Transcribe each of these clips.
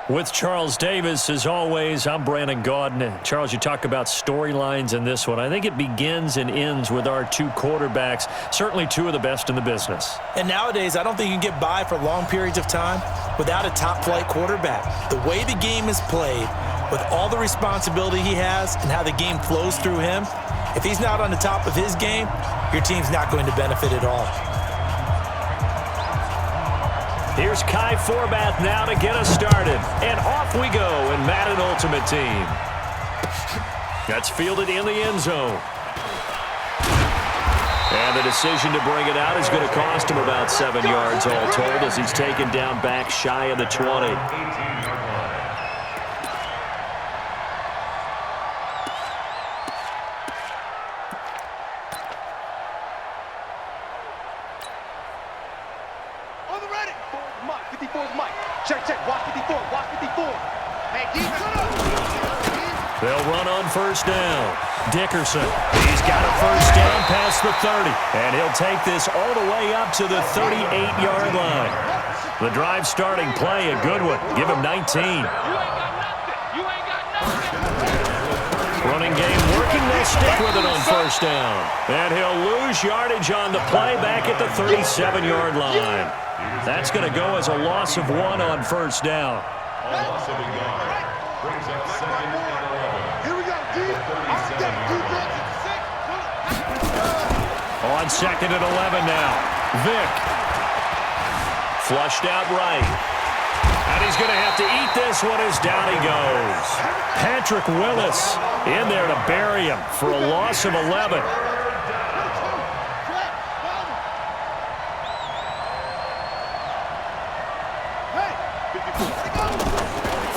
With Charles Davis, as always, I'm Brandon Gaudin. Charles, you talk about storylines in this one. I think it begins and ends with our two quarterbacks, certainly two of the best in the business. And nowadays, I don't think you can get by for long periods of time without a top-flight quarterback. The way the game is played, with all the responsibility he has and how the game flows through him, if he's not on the top of his game, your team's not going to benefit at all. Here's Kai Forbath now to get us started. And off we go in Madden Ultimate Team. That's fielded in the end zone. And the decision to bring it out is going to cost him about 7 yards all told as he's taken down back shy of the 20. They'll run on first down. Dickerson, he's got a first down past the 30. And he'll take this all the way up to the 38-yard line. The drive starting play, a good one. Give him 19. Running game working. They'll stick with it on first down. And he'll lose yardage on the play back at the 37-yard line. That's going to go as a loss of 1 on first down. Brings up second and 11. Here we go, on second and 11 now. Vick. Flushed out right. And he's going to have to eat this one as down he goes. Patrick Willis in there to bury him for a loss of 11.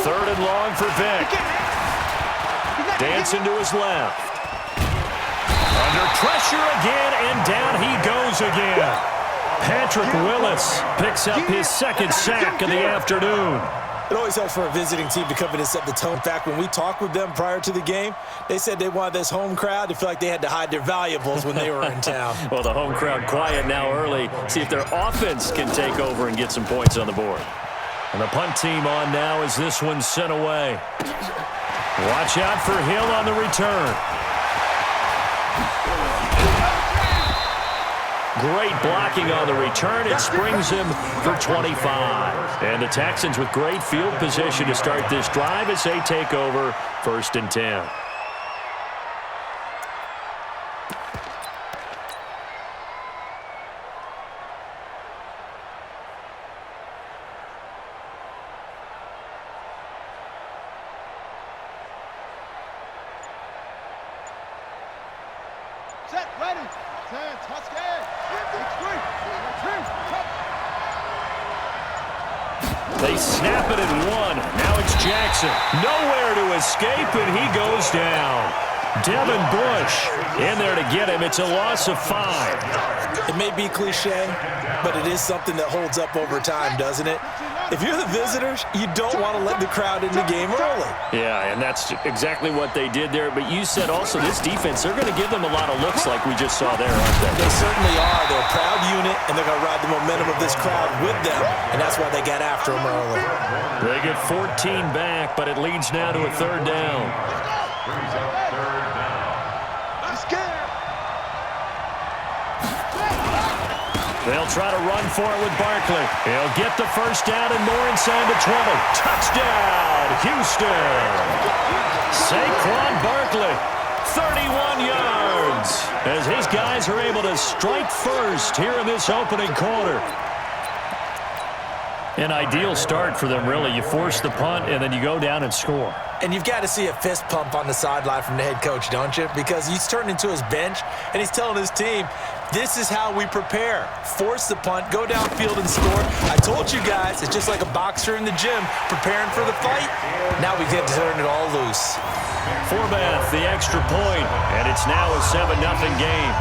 Third and long for Vick. Dancing to his left. Under pressure again, and down he goes again. Patrick Willis picks up his second sack of the afternoon. It always helps for a visiting team to come in and set the tone. In fact, when we talked with them prior to the game, they said they wanted this home crowd to feel like they had to hide their valuables when they were in town. Well, the home crowd quiet now early. See if their offense can take over and get some points on the board. And the punt team on now as this one's sent away. Watch out for Hill on the return. Great blocking on the return. It springs him for 25. And the Texans with great field position to start this drive as they take over 1st and 10. Set, ready. 10, touchdown. They snap it at 1. Now it's Jackson. Nowhere to escape, and he goes down. Devin Bush in there to get him. It's a loss of 5. It may be cliche, but it is something that holds up over time, doesn't it? If you're the visitors, you don't want to let the crowd in the game early. Yeah, and that's exactly what they did there. But you said also this defense, they're going to give them a lot of looks like we just saw there, aren't they? They certainly are. They're a proud unit, and they're going to ride the momentum of this crowd with them, and that's why they got after them early. They get 14 back, but it leads now to a 3rd down. Brings up 3rd down. I'm scared. They'll try to run for it with Barkley. He'll get the first down and more inside the 20. Touchdown, Houston. Saquon Barkley, 31 yards. As his guys are able to strike first here in this opening quarter. An ideal start for them, really. You force the punt, and then you go down and score. And you've got to see a fist pump on the sideline from the head coach, don't you? Because he's turned into his bench, and he's telling his team, this is how we prepare. Force the punt, go downfield and score. I told you guys, it's just like a boxer in the gym preparing for the fight. Now we get to turn it all loose. Forbath, the extra point, and it's now a 7-0 game.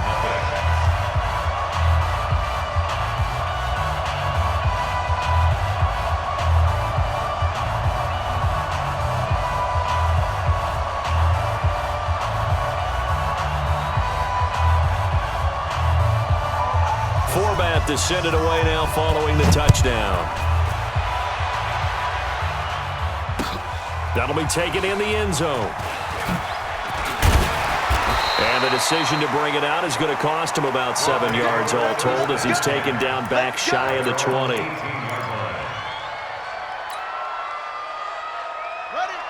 Forbath to send it away now following the touchdown. That'll be taken in the end zone. And the decision to bring it out is going to cost him about 7 yards all told as he's taken down back shy of the 20.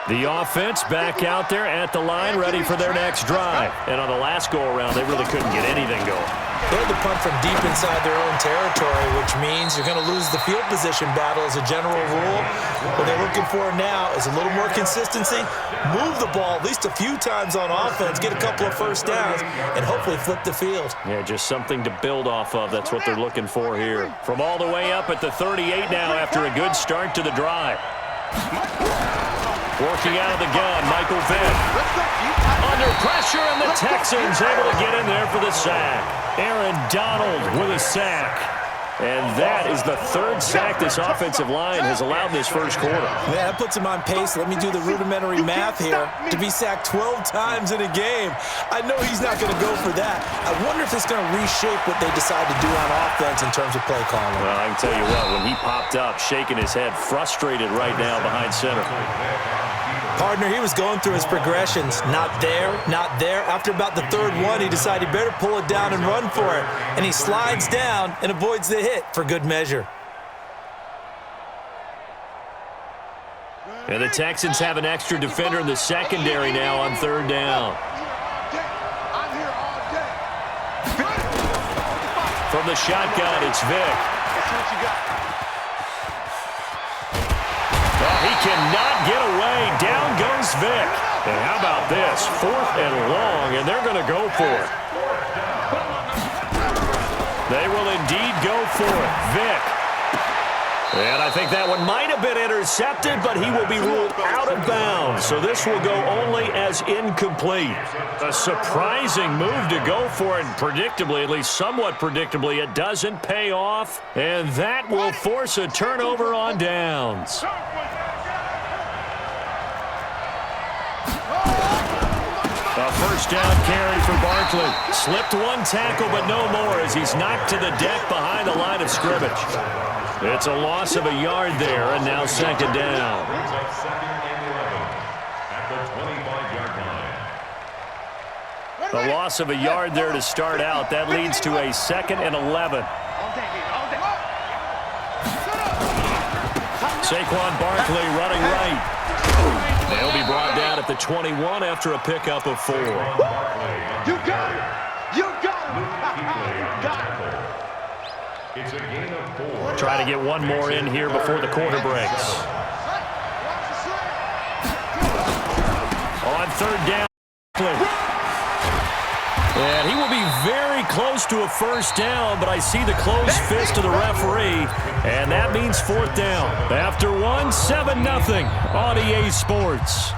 The offense back out there at the line, ready for their next drive. And on the last go-around, they really couldn't get anything going. They had to punt from deep inside their own territory, which means you're going to lose the field position battle as a general rule. What they're looking for now is a little more consistency, move the ball at least a few times on offense, get a couple of first downs, and hopefully flip the field. Yeah, just something to build off of. That's what they're looking for here. From all the way up at the 38 now after a good start to the drive. Working out of the gun, Michael Vick. Under pressure, and the Texans able to get in there for the sack. Aaron Donald with a sack. And that is the third sack this offensive line has allowed this first quarter. Yeah, that puts him on pace. Let me do the rudimentary math here. To be sacked 12 times in a game, I know he's not going to go for that. I wonder if it's going to reshape what they decide to do on offense in terms of play calling. Well, I can tell you what, when he popped up, shaking his head, frustrated right now behind center. Partner, he was going through his progressions. Not there, not there. After about the third one, he decided he better pull it down and run for it. And he slides down and avoids the hit for good measure. And the Texans have an extra defender in the secondary now on third down. From the shotgun, it's Vick. He cannot get away. Down goes Vick. And how about this? 4th and long, and they're going to go for it. They will indeed go for it. Vick. And I think that one might have been intercepted, but he will be ruled out of bounds. So this will go only as incomplete. A surprising move to go for it, and predictably, at least somewhat predictably, it doesn't pay off. And that will force a turnover on downs. A first down carry for Barkley. Slipped one tackle, but no more as he's knocked to the deck behind the line of scrimmage. It's a loss of a yard there, and now second down. A loss of a yard there to start out. That leads to a 2nd and 11. Saquon Barkley running right. They'll be brought down at the 21 after a pickup of 4. You got it! You got it! It's a gain of 4. Try to get one more in here before the quarter breaks. On third down. And he will be very close to a first down, but I see the closed fist of the referee, and that means 4th down. After one, 7-0 on EA Sports.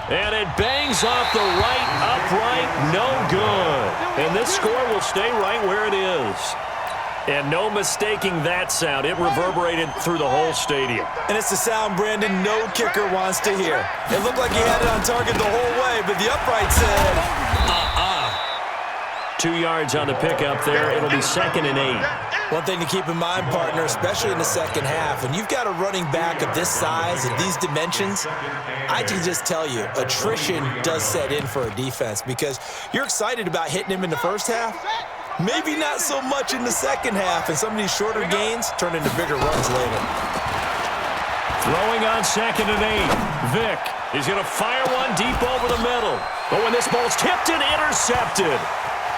And it bangs off the right upright, no good. And this score will stay right where it is. And no mistaking that sound. It reverberated through the whole stadium. And it's the sound, Brandon, no kicker wants to hear. It looked like he had it on target the whole way, but the upright said, 2 yards on the pickup there. It'll be 2nd and 8. One thing to keep in mind, partner, especially in the second half, when you've got a running back of this size and these dimensions, I can just tell you, attrition does set in for a defense because you're excited about hitting him in the first half. Maybe not so much in the second half, and some of these shorter gains turn into bigger runs later. Throwing on 2nd and 8. Vick is going to fire one deep over the middle. But when this ball's tipped and intercepted,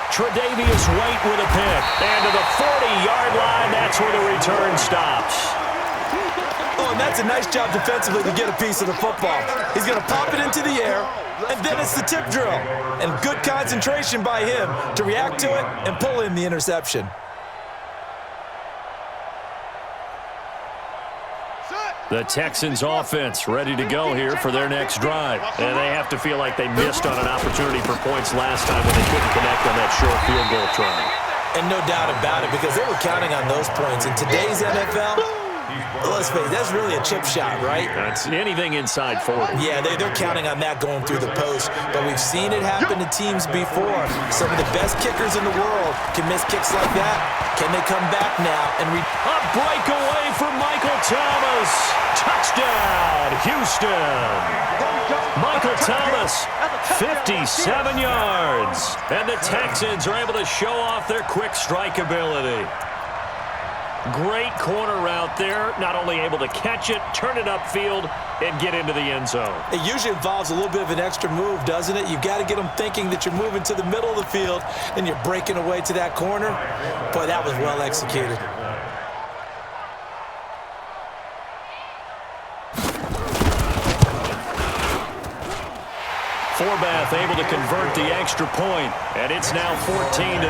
Tre'Davious White with a pick. And to the 40-yard line, that's where the return stops. Oh, and that's a nice job defensively to get a piece of the football. He's going to pop it into the air, and then it's the tip drill. And good concentration by him to react to it and pull in the interception. The Texans offense ready to go here for their next drive. And they have to feel like they missed on an opportunity for points last time when they couldn't connect on that short field goal try. And no doubt about it, because they were counting on those points. In today's NFL, let's face it, that's really a chip shot, right? That's anything inside 40. Yeah, they're counting on that going through the post. But we've seen it happen to teams before. Some of the best kickers in the world can miss kicks like that. Can they come back now and A breakaway for Michael Thomas. Touchdown, Houston. Michael Thomas, 57 yards. And the Texans are able to show off their quick strike ability. Great corner route there. Not only able to catch it, turn it upfield, and get into the end zone. It usually involves a little bit of an extra move, doesn't it? You've got to get them thinking that you're moving to the middle of the field and you're breaking away to that corner. Boy, that was well executed. Forbath able to convert the extra point, and it's now 14-0.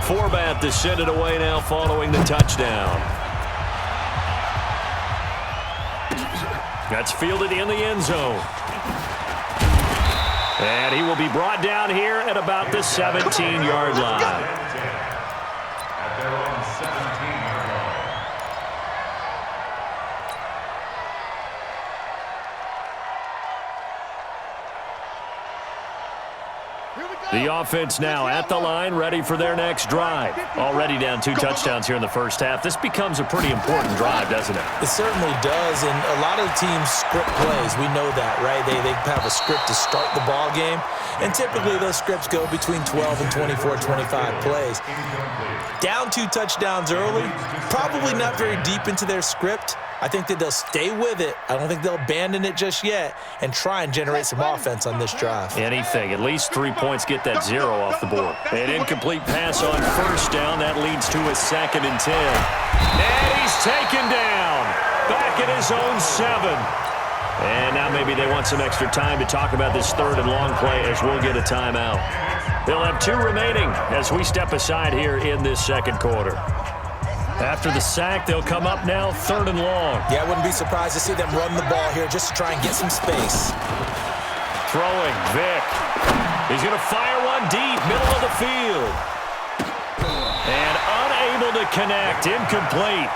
14. Forbath to send it away now following the touchdown. That's fielded in the end zone. And he will be brought down here at about the 17-yard line. At their own 17-yard line. The offense now at the line, ready for their next drive. Already down 2 touchdowns here in the first half. This becomes a pretty important drive, doesn't it? It certainly does, and a lot of the teams script plays. We know that, right? They have a script to start the ball game, and typically those scripts go between 12 and 24, 25 plays. Down 2 touchdowns early, probably not very deep into their script. I think that they'll stay with it. I don't think they'll abandon it just yet and try and generate some offense on this drive. Anything. At least 3 points get that 0 off the board. An incomplete pass on first down. That leads to a 2nd and 10. And he's taken down. Back at his own 7. And now maybe they want some extra time to talk about this 3rd and long play as we'll get a timeout. They'll have 2 remaining as we step aside here in this 2nd quarter. After the sack, they'll come up now 3rd and long. Yeah, I wouldn't be surprised to see them run the ball here just to try and get some space. Throwing, Vick. He's going to fire one deep, middle of the field. And unable to connect, incomplete.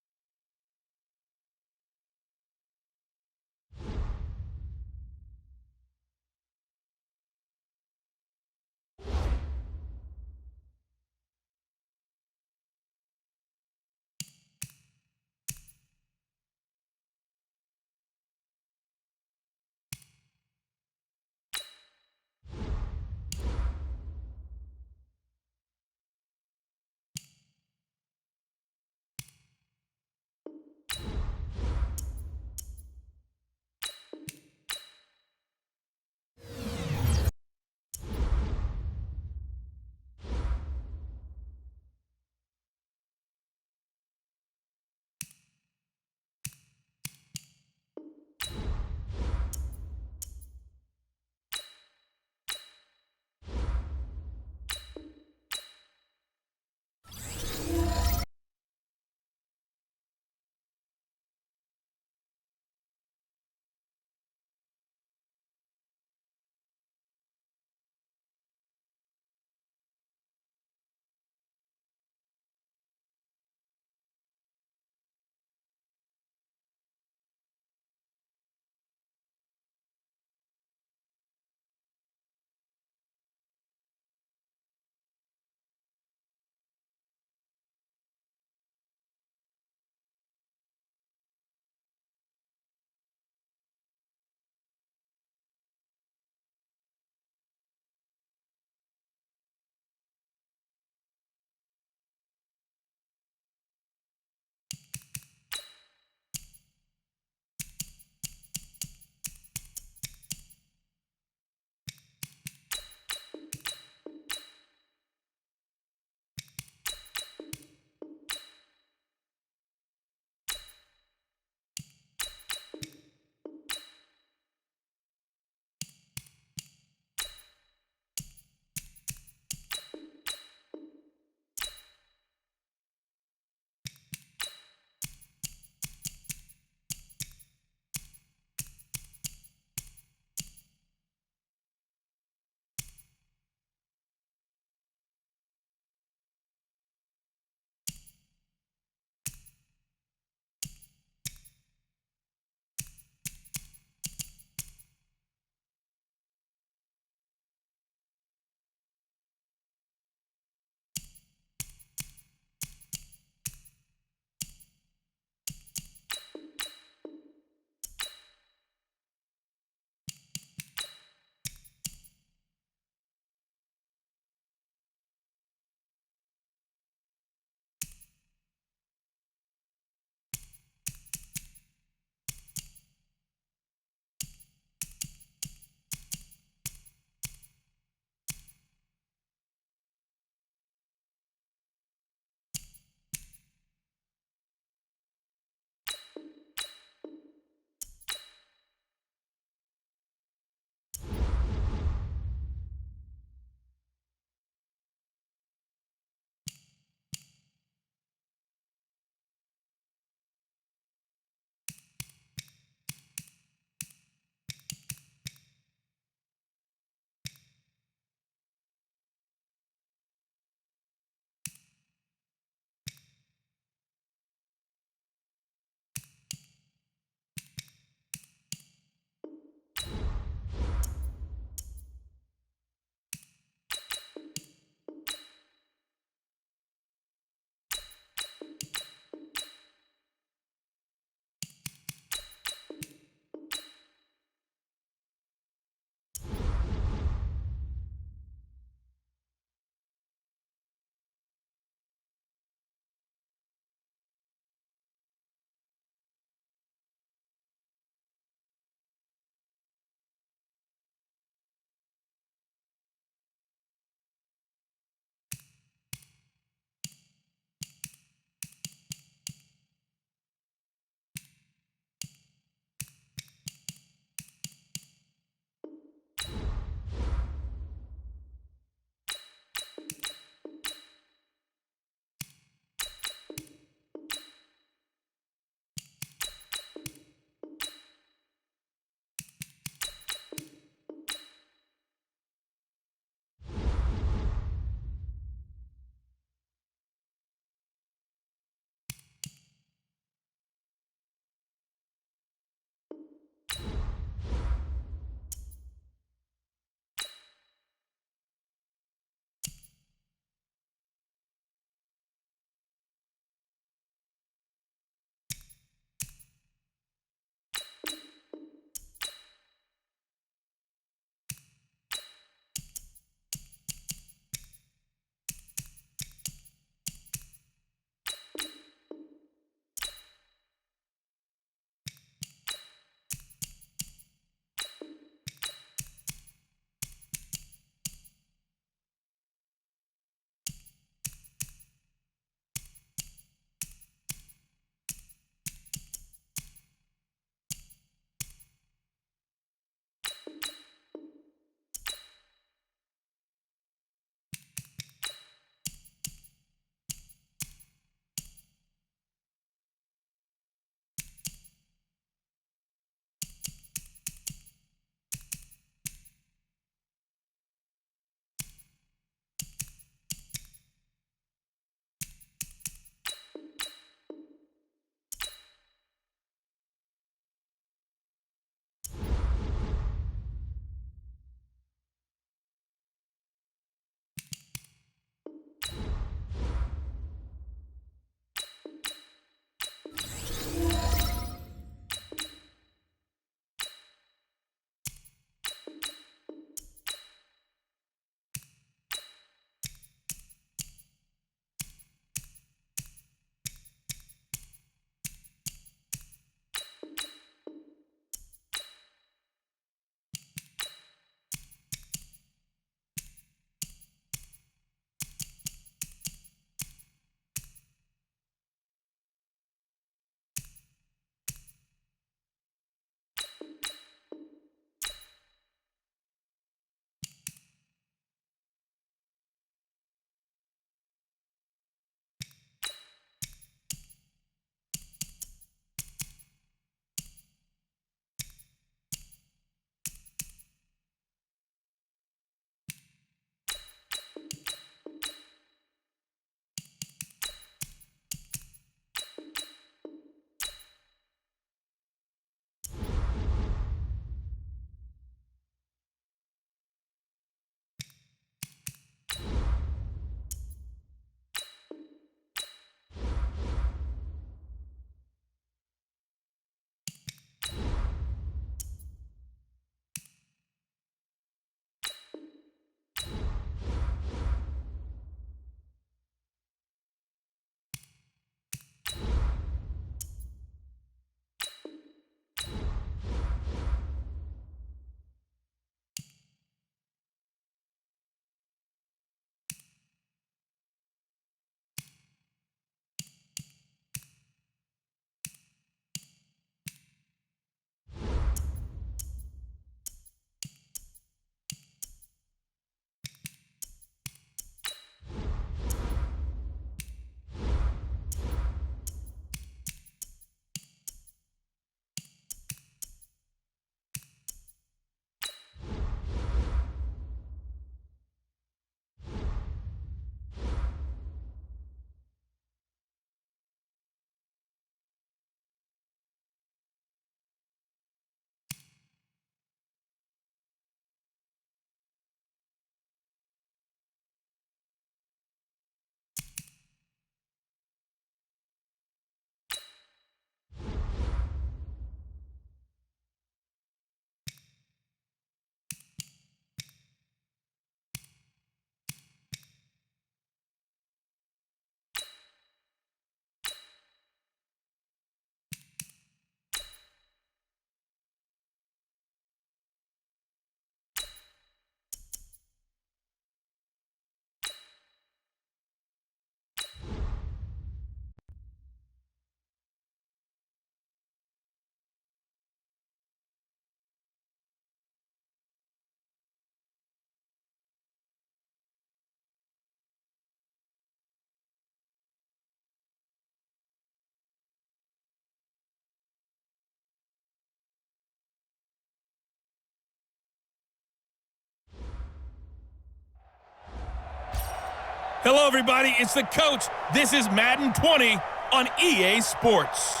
Hello, everybody. It's the coach. This is Madden 20 on EA Sports.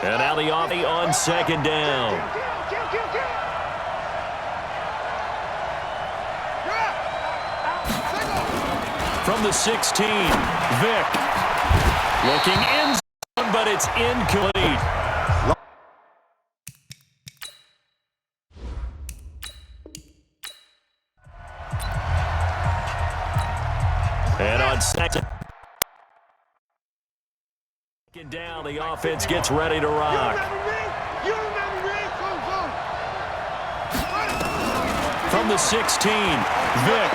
And now the offie on second down. From the 16, Vick. Looking in zone, but it's incomplete. And on second down, the offense gets ready to rock. From the 16, Vick.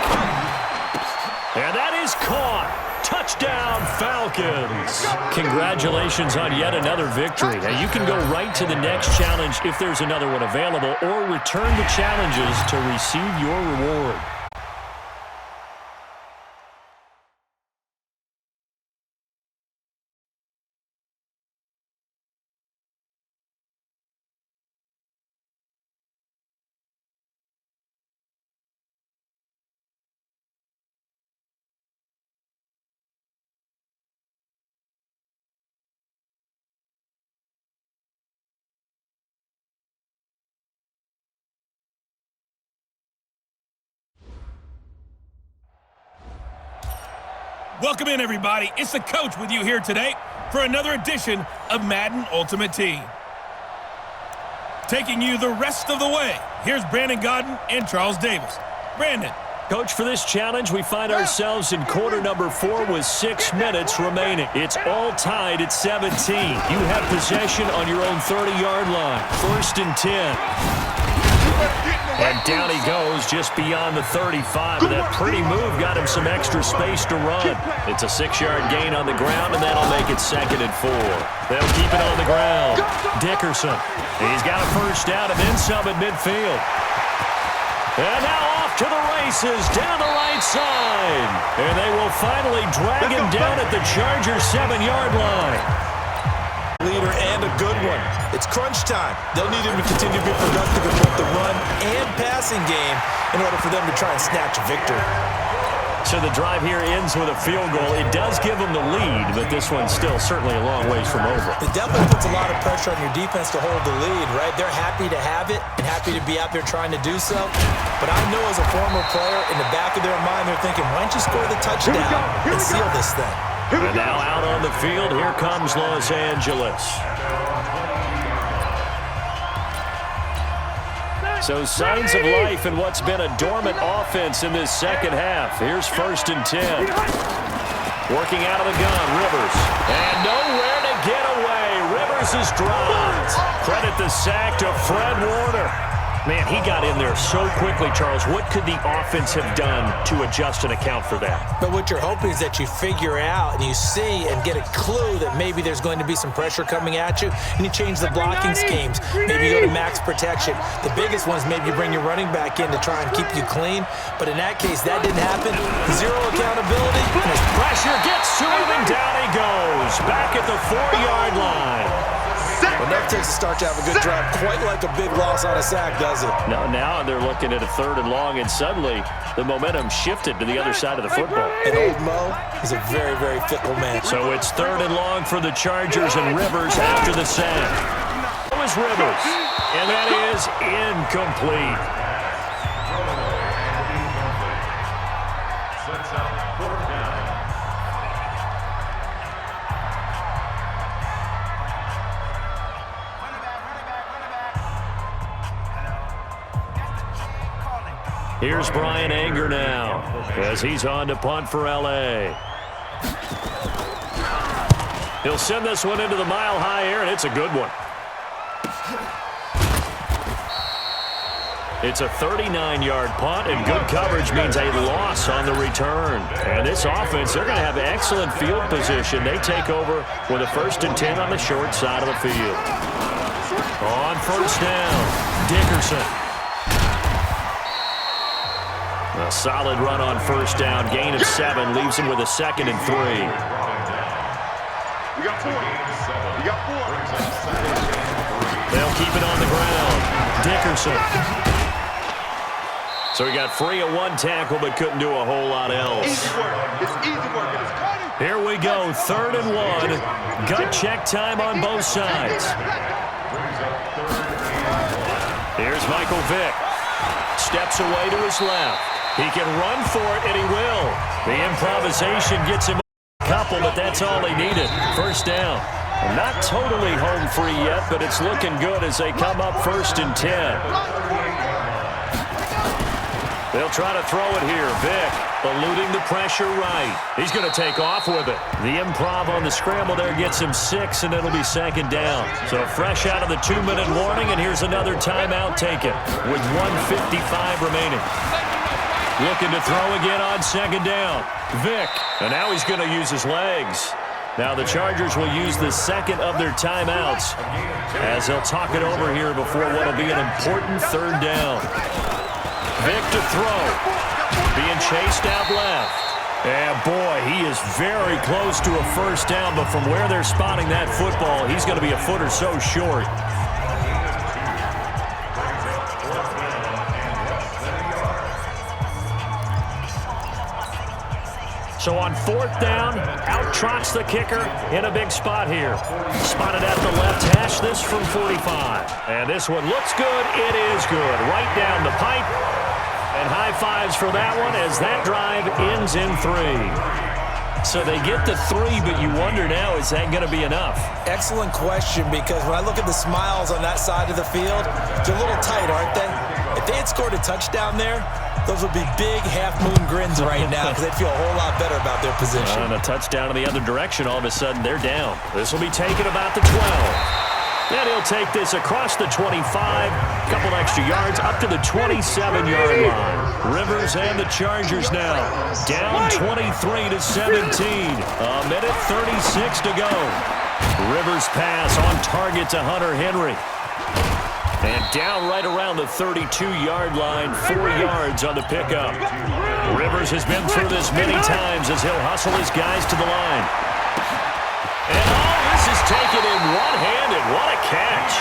And that is caught. Touchdown, Falcons. Congratulations on yet another victory. Now, you can go right to the next challenge if there's another one available, or return the challenges to receive your reward. Welcome in, everybody. It's the coach with you here today for another edition of Madden Ultimate Team. Taking you the rest of the way, here's Brandon Godden and Charles Davis. Brandon. Coach, for this challenge, we find ourselves in quarter number 4 with 6 minutes remaining. It's all tied at 17. You have possession on your own 30-yard line. 1st and 10. And down he goes just beyond the 35. And that pretty move got him some extra space to run. It's a 6-yard gain on the ground, and that'll make it 2nd and 4. They'll keep it on the ground. Dickerson. He's got a first down and then some at midfield. And now off to the races down the right side. And they will finally drag him down at the Chargers' 7-yard line. Leader and a good one. It's crunch time. They'll need him to continue to be productive in both the run and passing game in order for them to try and snatch a victory. So the drive here ends with a field goal. It does give them the lead, but this one's still certainly a long ways from over. It definitely puts a lot of pressure on your defense to hold the lead, right? They're happy to have it and happy to be out there trying to do so. But I know as a former player, in the back of their mind, they're thinking, why don't you score the touchdown and seal this thing? And now out on the field, here comes Los Angeles. So signs of life in what's been a dormant offense in this second half. Here's 1st and 10. Working out of the gun, Rivers. And nowhere to get away. Rivers is dropped. Credit the sack to Fred Warner. Man, he got in there so quickly, Charles. What could the offense have done to adjust and account for that? But what you're hoping is that you figure out and you see and get a clue that maybe there's going to be some pressure coming at you, and you change the blocking schemes. Maybe you go to max protection. The biggest one is maybe you bring your running back in to try and keep you clean. But in that case, that didn't happen. Zero accountability. And his pressure gets to him, and down he goes. Back at the 4-yard line. Well, never takes a start to have a good drive, quite like a big loss on a sack, does it? No, now they're looking at a 3rd and long, and suddenly the momentum shifted to the other side of the football. And old Mo is a very, very fickle man. So it's 3rd and long for the Chargers, and Rivers after the sack. It was Rivers, and that is incomplete. Sets out 4th down. Here's Brian Anger now as he's on to punt for L.A. He'll send this one into the mile-high air, and it's a good one. It's a 39-yard punt, and good coverage means a loss on the return. And this offense, they're going to have excellent field position. They take over with a 1st and 10 on the short side of the field. On first down, Dickerson. A solid run on first down. Gain of 7 leaves him with a 2nd and 3. We got 4. We got 4. They'll keep it on the ground. Dickerson. So he got free of 1 tackle but couldn't do a whole lot else. Easy work. It's easy work. And it's cutting. Here we go, 3rd and 1. Gut check time on both sides. Here's Michael Vick. Steps away to his left. He can run for it, and he will. The improvisation gets him a couple, but that's all he needed. First down. Not totally home free yet, but it's looking good as they come up 1st and 10. They'll try to throw it here. Vick eluding the pressure right. He's going to take off with it. The improv on the scramble there gets him 6, and it'll be 2nd down. So fresh out of the 2-minute warning, and here's another timeout taken with 1:55 remaining. Looking to throw again on 2nd down. Vick, and now he's going to use his legs. Now the Chargers will use the 2nd of their timeouts as they'll talk it over here before what will be an important 3rd down. Vick to throw. Being chased out left. And boy, he is very close to a 1st down, but from where they're spotting that football, he's going to be a foot or so short. So on 4th down, out trots the kicker in a big spot here. Spotted at the left hash, this from 45. And this one looks good. It is good. Right down the pipe. And high fives for that one as that drive ends in 3. So they get the 3, but you wonder now, is that going to be enough? Excellent question, because when I look at the smiles on that side of the field, they're a little tight, aren't they? If they had scored a touchdown there, those would be big half-moon grins right now because they'd feel a whole lot better about their position. And a touchdown in the other direction, all of a sudden they're down. This will be taken about the 12. And he'll take this across the 25, couple extra yards, up to the 27-yard line. Rivers and the Chargers now down 23-17. A minute 36 to go. Rivers pass on target to Hunter Henry. And down right around the 32-yard line, 4 yards on the pickup. Rivers has been through this many times as he'll hustle his guys to the line. And this is taken in one-handed. What a catch.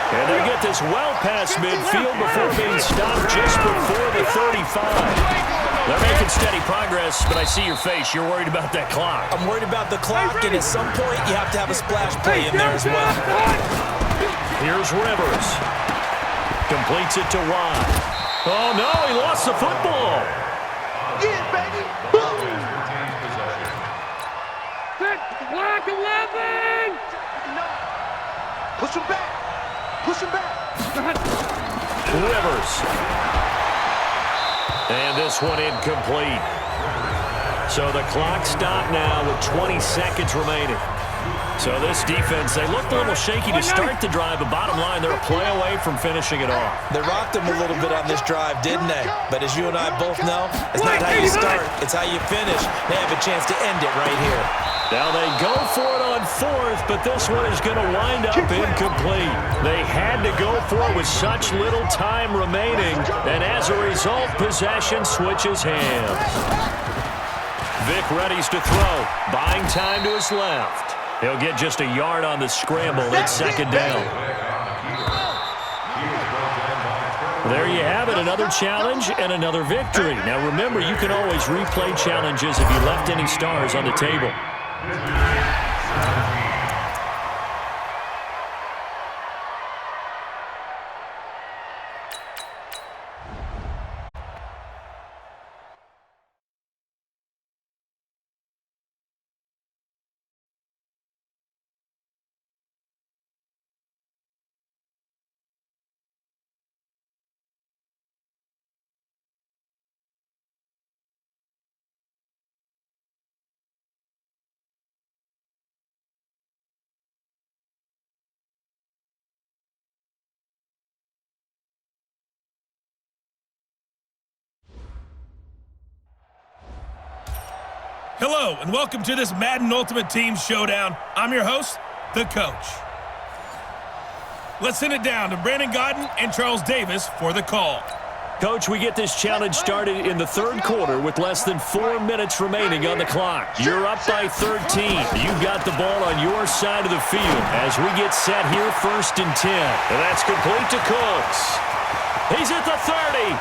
And they get this well past midfield before being stopped just before the 35. They're making steady progress, but I see your face. You're worried about that clock. I'm worried about the clock, and at some point you have to have a splash play in there as well. Here's Rivers. Completes it to Watt. Oh, no, he lost the football. Yeah, baby. Block 11! Push him back. Push him back. Rivers. And this one incomplete. So the clock stopped now with 20 seconds remaining. So this defense, they looked a little shaky to start the drive, but bottom line, they're a play away from finishing it off. They rocked them a little bit on this drive, didn't they? But as you and I both know, it's not how you start, it's how you finish. They have a chance to end it right here. Now they go for it on 4th, but this one is going to wind up incomplete. They had to go for it with such little time remaining, and as a result, possession switches hands. Vick readies to throw, buying time to his left. He'll get just a yard on the scramble. It's 2nd down. There you have it, another challenge and another victory. Now remember, you can always replay challenges if you left any stars on the table. Hello, and welcome to this Madden Ultimate Team Showdown. I'm your host, the Coach. Let's send it down to Brandon Godden and Charles Davis for the call. Coach, we get this challenge started in the third quarter with less than 4 minutes remaining on the clock. You're up by 13. You've got the ball on your side of the field as we get set here 1st and 10. And that's complete to Cooks. He's at the 30.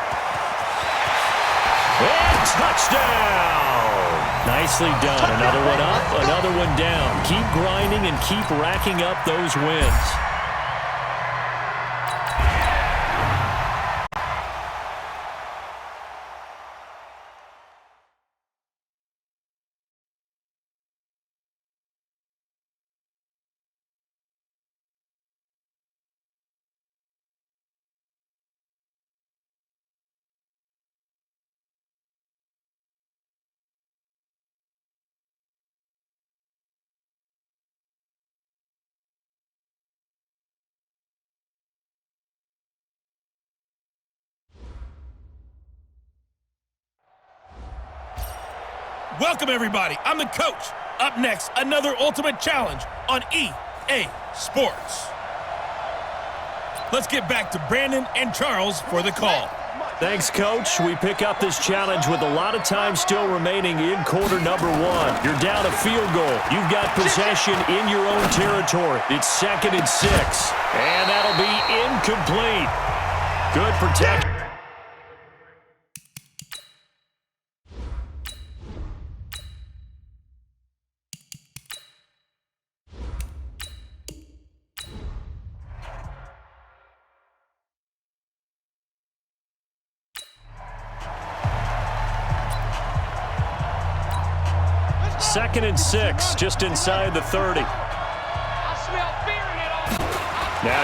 And touchdown! Nicely done. Another one up, another one down. Keep grinding and keep racking up those wins. Welcome, everybody. I'm the Coach. Up next, another Ultimate Challenge on EA Sports. Let's get back to Brandon and Charles for the call. Thanks, Coach. We pick up this challenge with a lot of time still remaining in quarter number 1. You're down a field goal. You've got possession in your own territory. It's 2nd and 6. And that'll be incomplete. Good protection. Second and 6, just inside the 30. Now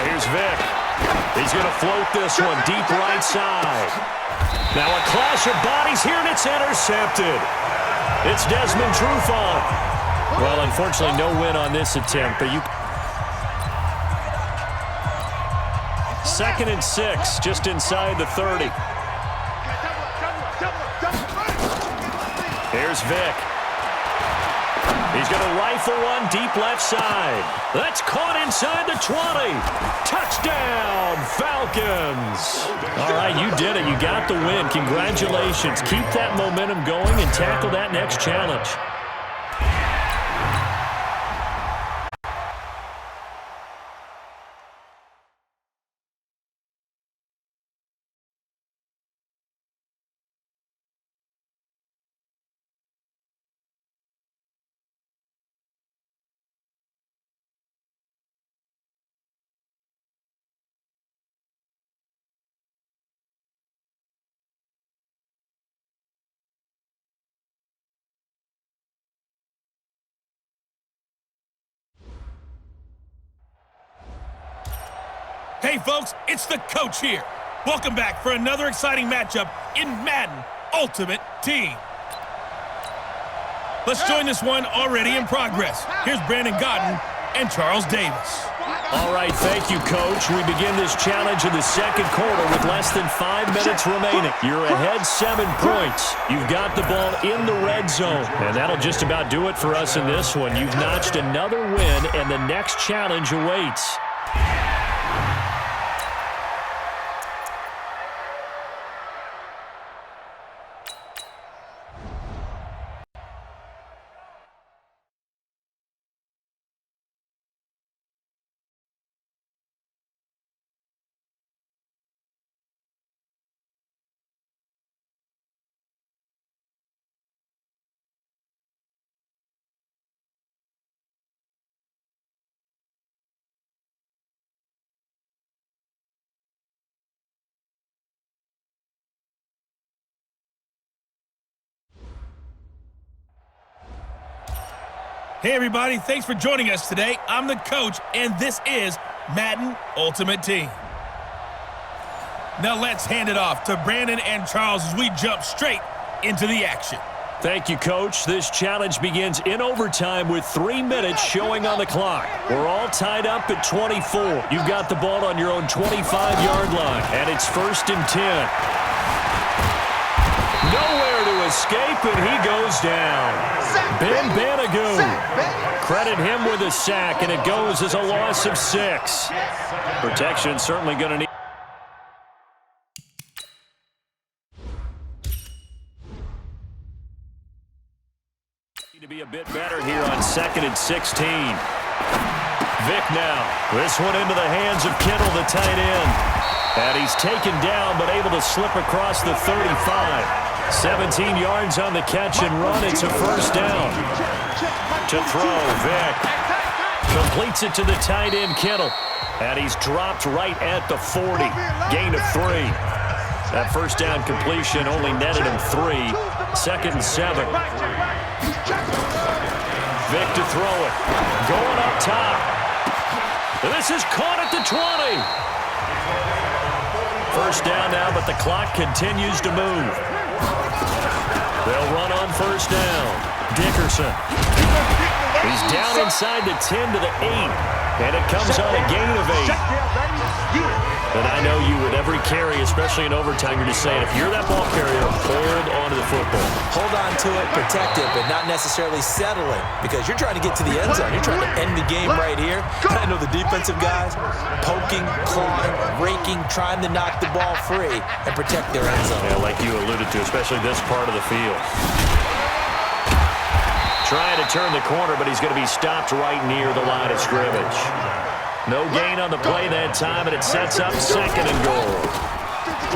here's Vic. He's going to float this one deep right side. Now a clash of bodies here, and it's intercepted. It's Desmond Trufant. Well, unfortunately, no win on this attempt, but 2nd and 6, just inside the 30. Here's Vic. He's going to rifle one deep left side. That's caught inside the 20. Touchdown, Falcons. All right, you did it. You got the win. Congratulations. Keep that momentum going and tackle that next challenge. Hey, folks, it's the Coach here. Welcome back for another exciting matchup in Madden Ultimate Team. Let's join this one already in progress. Here's Brandon Godden and Charles Davis. All right, thank you, Coach. We begin this challenge in the second quarter with less than 5 minutes remaining. You're ahead 7 points. You've got the ball in the red zone, and that'll just about do it for us in this one. You've notched another win, and the next challenge awaits. Hey, everybody. Thanks for joining us today. I'm the Coach, and this is Madden Ultimate Team. Now let's hand it off to Brandon and Charles as we jump straight into the action. Thank you, Coach. This challenge begins in overtime with 3 minutes showing on the clock. We're all tied up at 24. You've got the ball on your own 25-yard line, and it's 1st and 10. Nowhere to escape, and he goes down. Ben Banagoo. Credit him with a sack, and it goes as a loss of 6. Protection certainly going to need. To be a bit better here on 2nd and 16. Vic now. This one into the hands of Kittle, the tight end. And he's taken down, but able to slip across the 35. 17 yards on the catch and run. It's a first down. To throw, Vic. Completes it to the tight end, Kittle. And he's dropped right at the 40. Gain of 3. That first down completion only netted him 3. 2nd and 7. Vic to throw it. Going up top. This is caught at the 20. First down now, but the clock continues to move. They'll run on first down. Dickerson. He's down inside the 10 to the 8. And it comes on a gain of 8. And I know you with every carry, especially in overtime, you're just saying, if you're that ball carrier, hold on to the football. Hold on to it, protect it, but not necessarily settle it, because you're trying to get to the end zone. You're trying to end the game right here. And I know the defensive guys poking, clawing, raking, trying to knock the ball free and protect their end zone. Yeah, like you alluded to, especially this part of the field. Trying to turn the corner, but he's going to be stopped right near the line of scrimmage. No gain on the play that time, and it sets up 2nd and goal.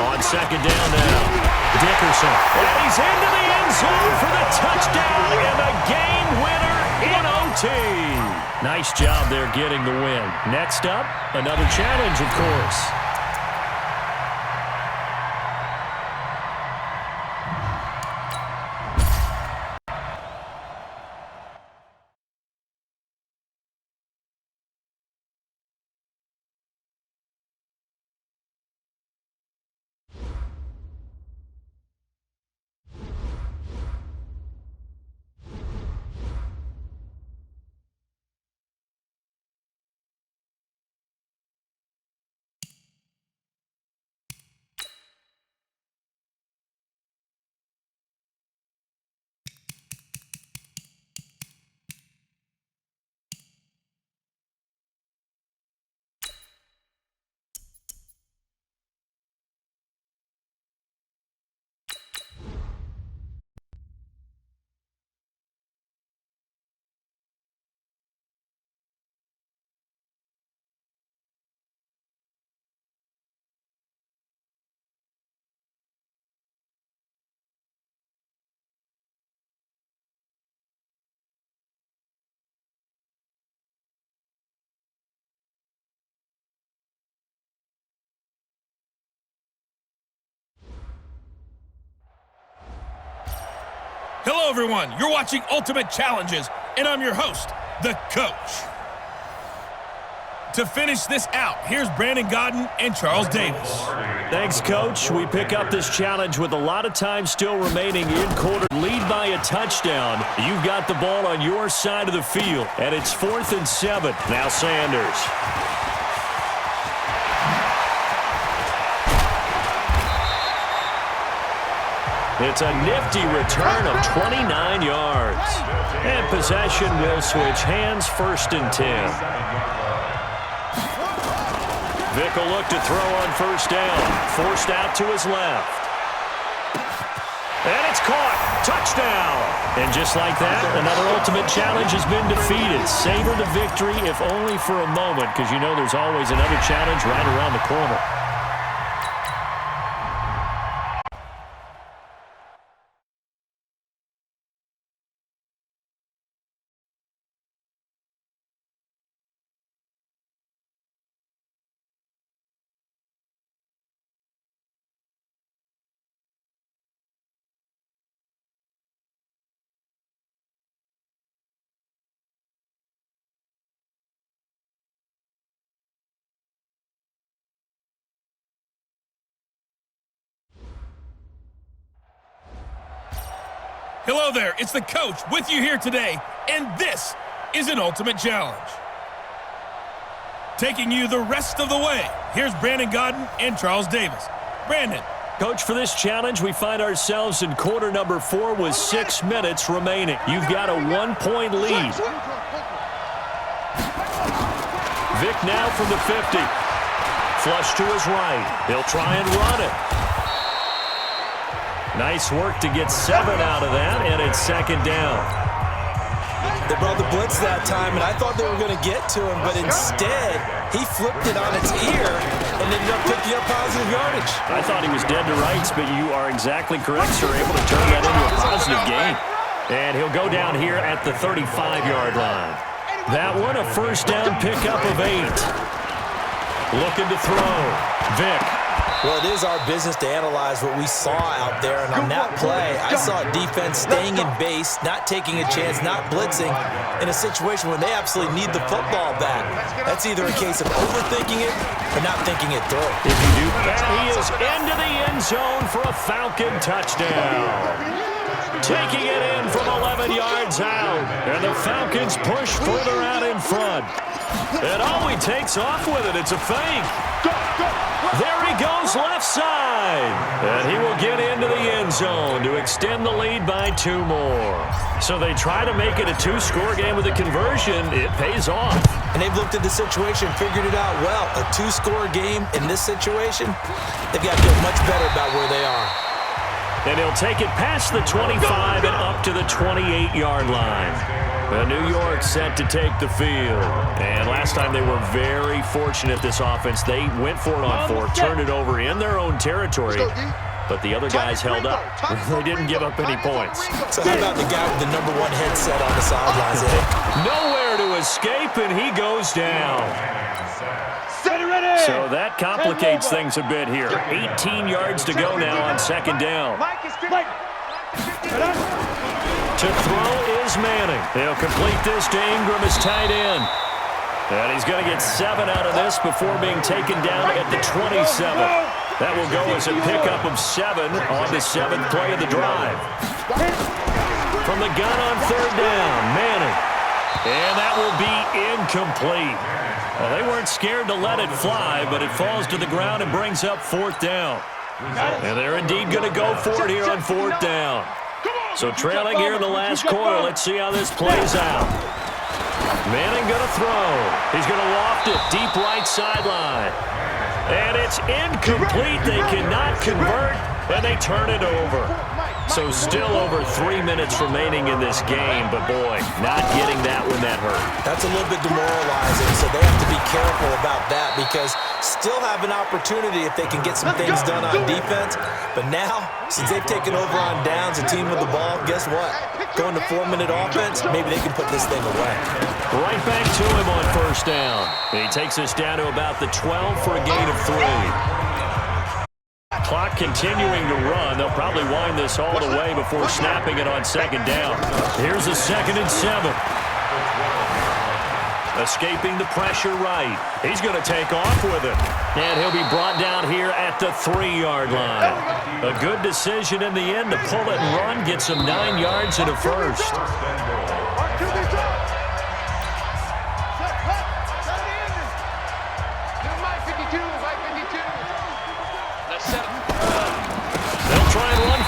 On 2nd down now, Dickerson. And he's into the end zone for the touchdown and the game winner in OT. Nice job there getting the win. Next up, another challenge, of course. Hello, everyone. You're watching Ultimate Challenges, and I'm your host, the Coach. To finish this out, here's Brandon Godden and Charles Davis. Thanks, Coach. We pick up this challenge with a lot of time still remaining in quarter. Lead by a touchdown. You've got the ball on your side of the field, and it's 4th and 7. Now Sanders. It's a nifty return of 29 yards. And possession will switch hands, 1st and 10. Vic will look to throw on first down. Forced out to his left. And it's caught. Touchdown. And just like that, another Ultimate Challenge has been defeated. Savor the victory, if only for a moment, because you know there's always another challenge right around the corner. Hello there, it's the Coach with you here today, and this is an Ultimate Challenge. Taking you the rest of the way, here's Brandon Godden and Charles Davis. Brandon, Coach, for this challenge, we find ourselves in quarter number 4 with 6 minutes remaining. You've got a 1-point lead. Vic now from the 50. Flush to his right. He'll try and run it. Nice work to get 7 out of that, and it's second down. They brought the blitz that time, and I thought they were going to get to him, but instead, he flipped it on its ear and ended up picking up positive yardage. I thought he was dead to rights, but you are exactly correct, sir. Able to turn that into a positive gain. And he'll go down here at the 35-yard line. That one, a first down pickup of 8. Looking to throw. Vic. Well, it is our business to analyze what we saw out there, and on that play, I saw a defense staying in base, not taking a chance, not blitzing, in a situation where they absolutely need the football back. That's either a case of overthinking it or not thinking it through. If you do that, he is into the end zone for a Falcon touchdown. Taking it in from 11 yards out, and the Falcons push further out in front. And he takes off with it. It's a fake. There he goes left side. And he will get into the end zone to extend the lead by 2 more. So they try to make it a 2-score game with a conversion. It pays off. And they've looked at the situation, figured it out well. A 2-score game in this situation, they've got to feel much better about where they are. And he'll take it past the 25 and up to the 28-yard line. New York set to take the field. And last time they were very fortunate, this offense. They went for it on 4, turned it over in their own territory. But the other guys held up. They didn't give up any points. So how about the guy with the number 1 headset on the sidelines? Nowhere to escape, and he goes down. So that complicates things a bit here. 18 yards to go now on second down. To throw is Manning. He'll complete this to Ingram as tight end. And he's going to get 7 out of this before being taken down at the 27. That will go as a pickup of 7 on the 7th play of the drive. From the gun on third down, Manning. And that will be incomplete. Well, they weren't scared to let it fly, but it falls to the ground and brings up 4th down. And they're indeed going to go for it here on 4th down. So trailing here in the last quarter, let's see how this plays out. Manning going to throw. He's going to loft it deep right sideline. And it's incomplete. They cannot convert, and they turn it over. So still over 3 minutes remaining in this game, but boy, not getting that when that hurt. That's a little bit demoralizing, so they have to be careful about that because still have an opportunity if they can get some things done on defense. But now, since they've taken over on downs, a team with the ball, guess what? Going to 4-minute offense, maybe they can put this thing away. Right back to him on first down. He takes us down to about the 12 for a gain of 3. Clock continuing to run. They'll probably wind this all the way before snapping it on second down. Here's a 2nd and 7. Escaping the pressure right. He's going to take off with it. And he'll be brought down here at the 3-yard line. A good decision in the end to pull it and run. Get some 9 yards and a first.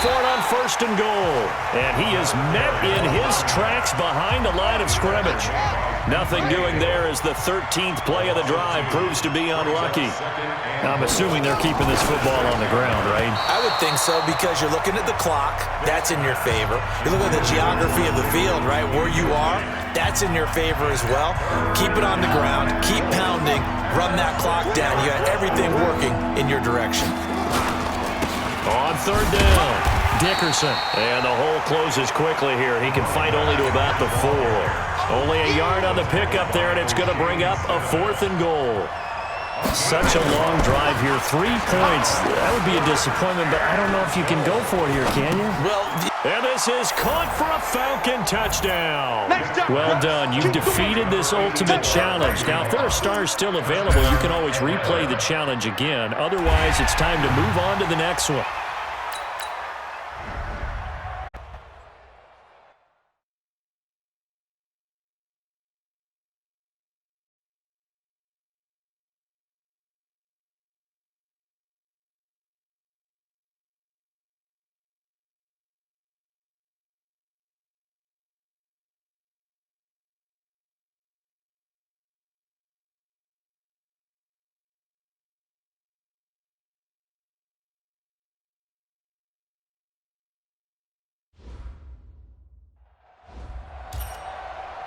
For it on 1st and goal. And he is met in his tracks behind the line of scrimmage. Nothing doing there as the 13th play of the drive proves to be unlucky. I'm assuming they're keeping this football on the ground, right? I would think so because you're looking at the clock. That's in your favor. You look at the geography of the field, right? Where you are, that's in your favor as well. Keep it on the ground. Keep pounding. Run that clock down. You got everything working in your direction. On third down, Dickerson. And the hole closes quickly here. He can fight only to about the 4. Only a yard on the pickup there, and it's going to bring up a 4th and goal. Such a long drive here. 3 points. That would be a disappointment, but I don't know if you can go for it here, can you? And this is caught for a Falcon touchdown. Well done. You've defeated this ultimate challenge. Now, if there are stars still available, you can always replay the challenge again. Otherwise, it's time to move on to the next one.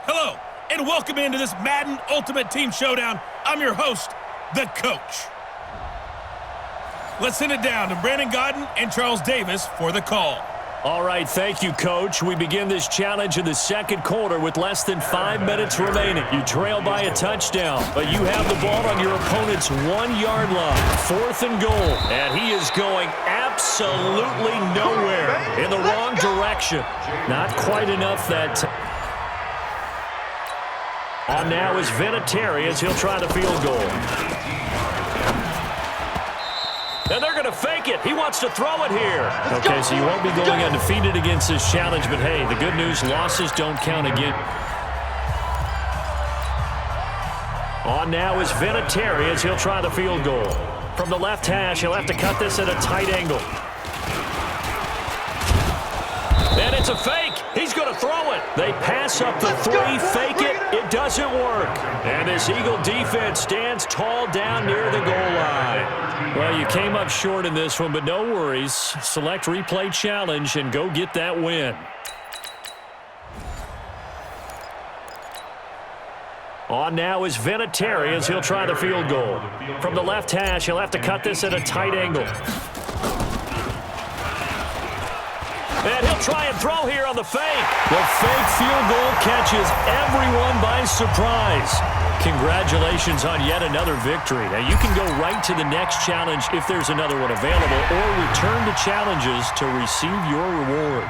Hello, and welcome into this Madden Ultimate Team Showdown. I'm your host, the Coach. Let's send it down to Brandon Gaudin and Charles Davis for the call. All right, thank you, Coach. We begin this challenge in the second quarter with less than 5 minutes remaining. You trail by a touchdown, but you have the ball on your opponent's 1-yard line. 4th and goal, and he is going absolutely nowhere in the wrong direction. Not quite enough that time. On now is Vinatieri as he'll try the field goal. And they're going to fake it. He wants to throw it here. Okay, so you won't be going undefeated against this challenge, but hey, the good news, losses don't count again. On now is Vinatieri as he'll try the field goal. From the left hash, he'll have to cut this at a tight angle. And it's a fake. He's going to throw it. They pass up the 3, fake it. It doesn't work. And this Eagle defense stands tall down near the goal line. Well, you came up short in this one, but no worries. Select replay challenge and go get that win. On now is Vinatieri as he'll try the field goal. From the left hash, he'll have to cut this at a tight angle. And he'll try and throw here on the fake. The fake field goal catches everyone by surprise. Congratulations on yet another victory. Now, you can go right to the next challenge if there's another one available, or return to challenges to receive your reward.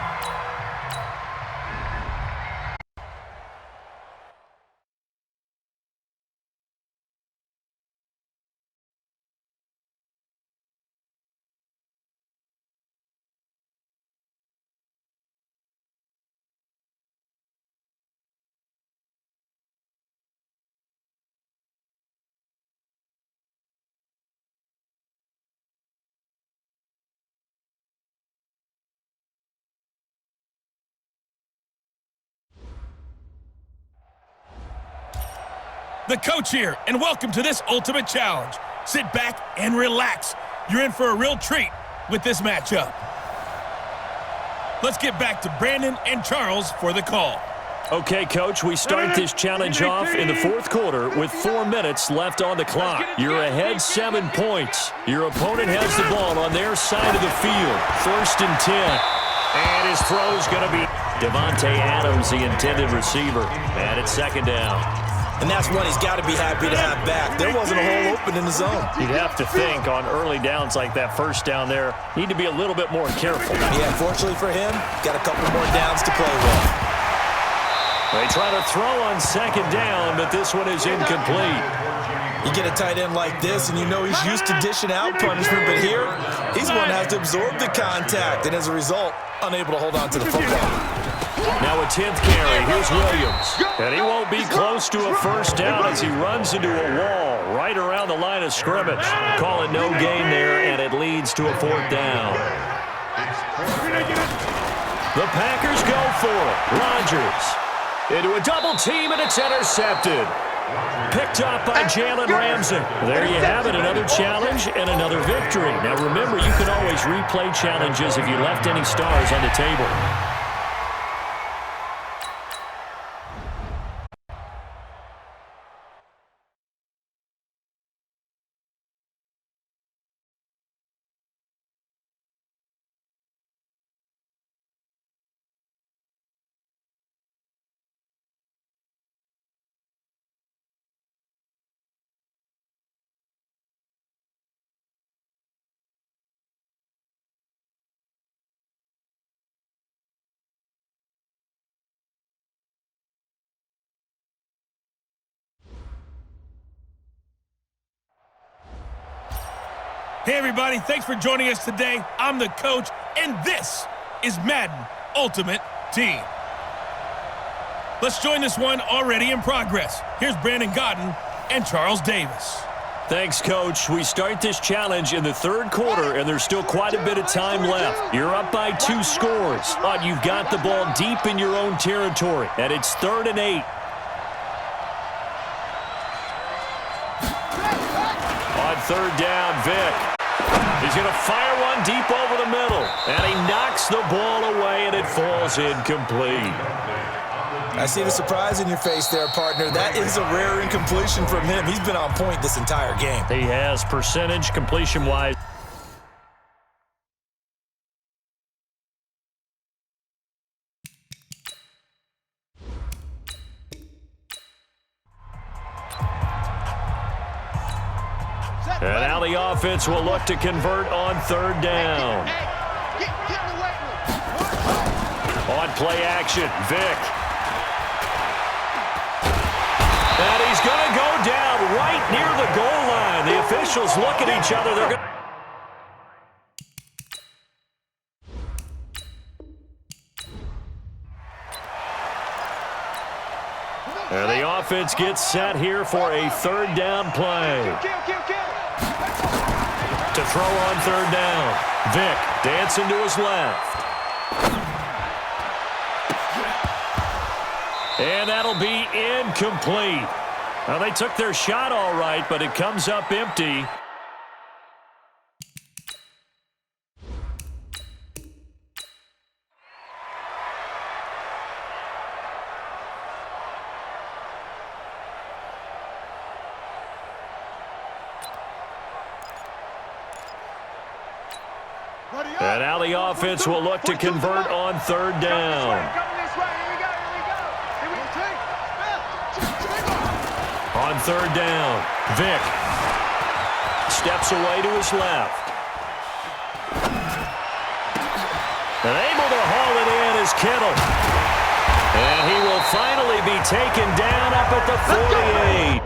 The Coach here, and welcome to this Ultimate Challenge. Sit back and relax. You're in for a real treat with this matchup. Let's get back to Brandon and Charles for the call. Okay, Coach, we start this challenge off in the fourth quarter with 4 minutes left on the clock. You're ahead 7 points. Your opponent has the ball on their side of the field. 1st and 10. And his throw's going to be Devontae Adams, the intended receiver. And it's 2nd down. And that's one he's got to be happy to have back. There wasn't a hole open in the zone. You'd have to think on early downs like that 1st down there, need to be a little bit more careful. Yeah, fortunately for him, got a couple more downs to play with. They try to throw on 2nd down, but this one is incomplete. You get a tight end like this, and you know he's used to dishing out punishment, but here, he's the one that has to absorb the contact, and as a result, unable to hold on to the football. Now a 10th carry. Here's Williams. And he won't be close to a 1st down as he runs into a wall right around the line of scrimmage. Call it no gain there, and it leads to a 4th down. The Packers go for it. Rodgers into a double team, and it's intercepted. Picked up by Jalen Ramsey. There you have it, another challenge and another victory. Now remember, you can always replay challenges if you left any stars on the table. Hey, everybody. Thanks for joining us today. I'm the Coach, and this is Madden Ultimate Team. Let's join this one already in progress. Here's Brandon Gaudin and Charles Davis. Thanks, Coach. We start this challenge in the 3rd quarter, and there's still quite a bit of time left. You're up by 2 scores, but you've got the ball deep in your own territory, and it's 3rd and 8. On 3rd down, Vic. He's going to fire one deep over the middle, and he knocks the ball away, and it falls incomplete. I see the surprise in your face there, partner. That is a rare incompletion from him. He's been on point this entire game. He has percentage completion-wise. And now the offense will look to convert on third down. On play action, Vic. And he's going to go down right near the goal line. The officials look at each other. They're going to... And the offense gets set here for a third down play. To throw on third down. Vic dancing to his left. And that'll be incomplete. Now, they took their shot all right, but it comes up empty. And now the offense will look to convert on third down. On third down, Vic steps away to his left. And able to haul it in is Kittle. And he will finally be taken down up at the 48.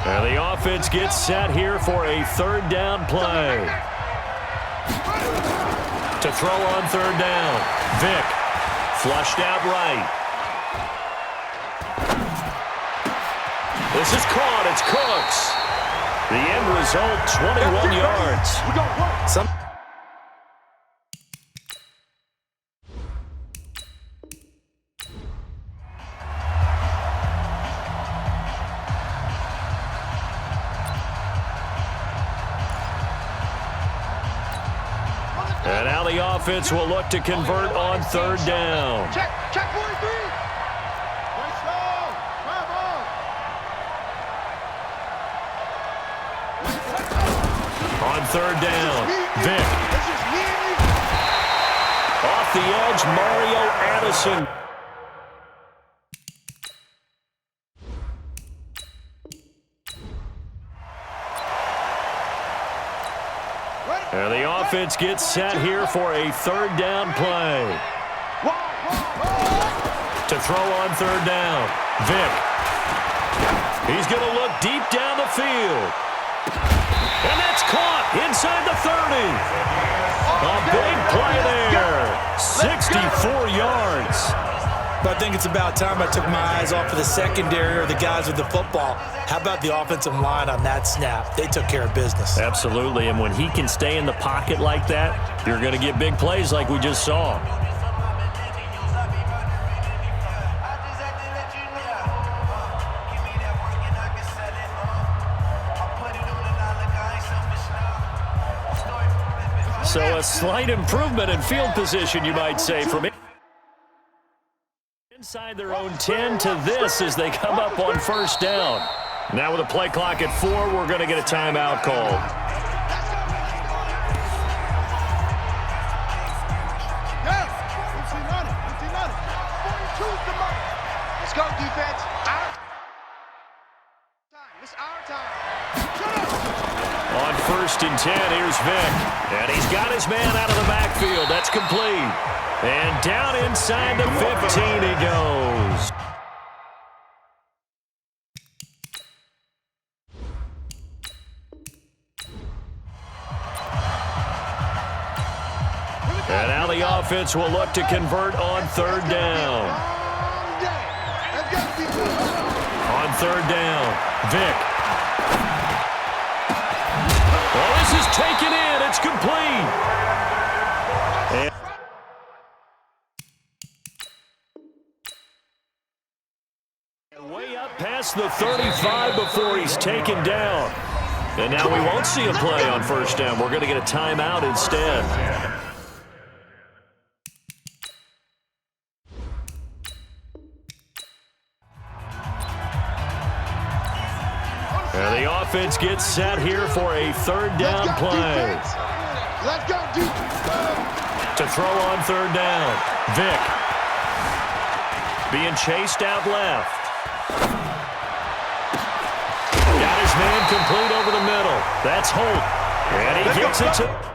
And the offense gets set here for a third down play. To throw on third down. Vic flushed out right. This is caught. It's Cooks. The end result, 21 yards. And now the offense will look to convert on third down. Check 43. On third down, Vic. Off the edge, Mario Addison. And the offense gets set here for a third down play. To throw on third down, Vic. He's going to look deep down the field. And that's caught inside the 30. A big play there. 64 yards. But I think it's about time I took my eyes off of the secondary or the guys with the football. How about the offensive line on that snap? They took care of business. Absolutely, and when he can stay in the pocket like that, you're going to get big plays like we just saw. So a slight improvement in field position, you might say, from inside their own 10 to this as they come up on first down. Now with a play clock at 4, we're going to get a timeout called. Let's go, defense. It's our time. On first and 10, here's Vic. And he's got his man out of the backfield. That's complete. And down inside the 15 he goes. And now the offense will look to convert on third down. On third down, Vic. Well, this is taken in. It's complete. And way up past the 35 before he's taken down. And now we won't see a play on first down. We're going to get a timeout instead. And the offense gets set here for a third down play. Let's go, dude. To throw on third down. Vick. Being chased out left. Got his man complete over the middle. That's Holt. And he gets it to...